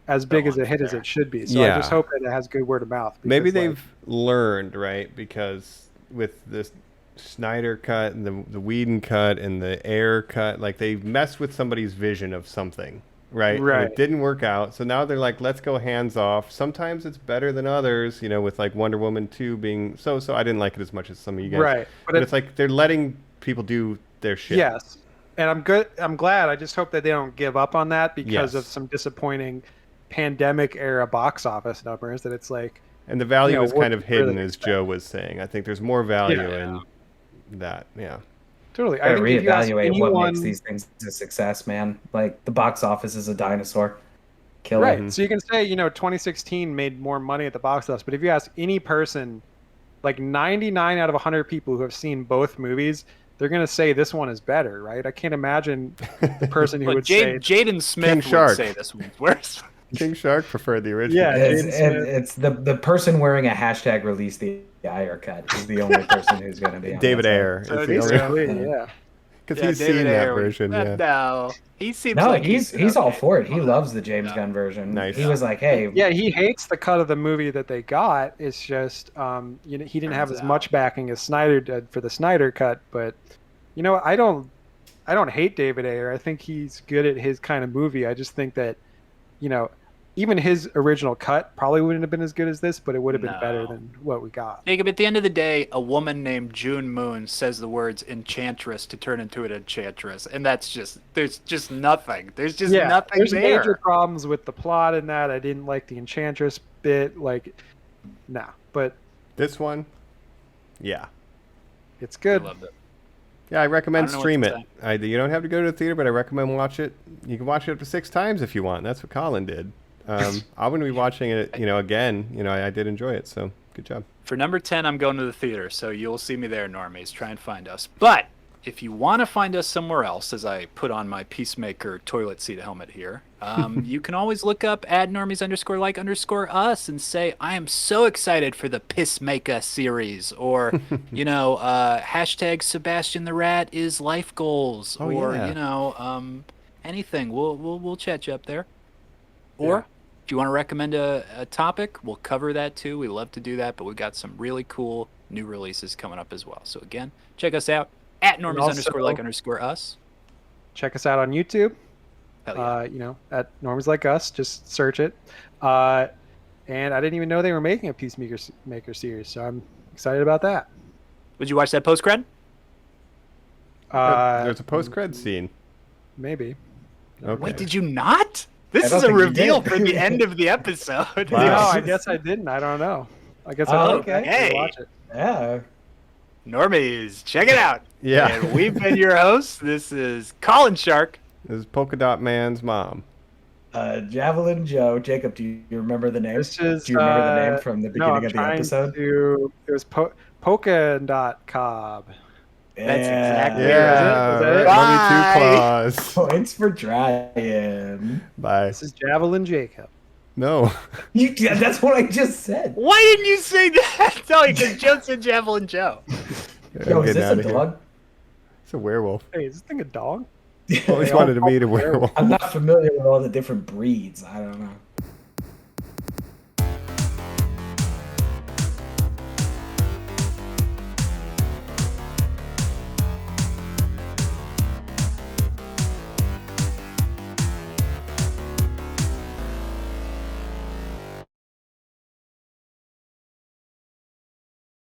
as big as a hit as it should be. So I just hope that it has good word of mouth. Because, maybe they've learned, right? Because with this Snyder cut and the Whedon cut and the Ayer cut, like they messed with somebody's vision of something. Right. And it didn't work out. So now they're like, let's go hands off. Sometimes it's better than others, with like Wonder Woman 2 being so. I didn't like it as much as some of you guys. Right. But it's like they're letting people do their shit. Yes. And I'm glad. I just hope that they don't give up on that because of some disappointing pandemic era box office numbers that it's like. And the value is kind of hidden, as Joe was saying. I think there's more value in that. Yeah. Totally. I think reevaluate what makes these things a success, man. Like the box office is a dinosaur. Kill right. it. So you can say, 2016 made more money at the box office, but if you ask any person, like 99 out of 100 people who have seen both movies, they're going to say this one is better, right? I can't imagine the person who would say... Jaden Smith would say this one's worse. King Shark preferred the original. Yeah, it's the person wearing a hashtag release the Ayer cut is the only person who's going to be on David Ayer. So yeah. Because he's seen that version. Yeah. No, he seems like he's all for it. He loves the James Gunn version. Nice. He was like, hey. Yeah, he hates the cut of the movie that they got. It's just, he didn't have as much backing as Snyder did for the Snyder cut. But, I don't hate David Ayer. I think he's good at his kind of movie. I just think that, even his original cut probably wouldn't have been as good as this, but it would have been better than what we got. Jacob, at the end of the day, a woman named June Moon says the words enchantress to turn into an enchantress. And there's just nothing. There's just nothing there's there. Major problems with the plot in that. I didn't like the enchantress bit. But this one, yeah. It's good. I loved it. Yeah, I recommend stream it. You don't have to go to the theater, but I recommend watch it. You can watch it up to 6 times if you want. That's what Colin did. I'm going to be watching it, again. I did enjoy it, so good job. For number 10, I'm going to the theater, so you'll see me there, Normies. Try and find us. But if you want to find us somewhere else, as I put on my Peacemaker toilet seat helmet here, you can always look up @Normies_like_us and say, I am so excited for the Pissmaker series, or, hashtag Sebastian the Rat is life goals, anything. We'll chat you up there. Or if you want to recommend a topic, we'll cover that too. We love to do that, but we've got some really cool new releases coming up as well. So again, check us out @Normies_like_us. Check us out on YouTube. Yeah. At Normies Like Us. Just search it. And I didn't even know they were making a Peacemaker series, so I'm excited about that. Would you watch that post-cred? There's a post-cred scene. Maybe. Okay. Wait, did you not? This is a reveal for the end of the episode. No, I guess I didn't. I don't know. I guess I didn't actually watch it. Yeah. Normies, check it out. Yeah. And we've been your hosts. This is Colin Shark. This is Polka Dot Man's mom. Javelin Joe. Jacob, do you remember the name? This is, do you remember the name from the beginning of the episode? It was Polka Dot Cobb. That's exactly right. Bye. Two claws. Points for trying. Bye. This is Javelin Jacob. No. That's what I just said. Why didn't you say that? No, because Joe said Javelin Joe. Yo, is this a dog? It's a werewolf. Hey, is this thing a dog? I always wanted to meet a werewolf. I'm not familiar with all the different breeds. I don't know.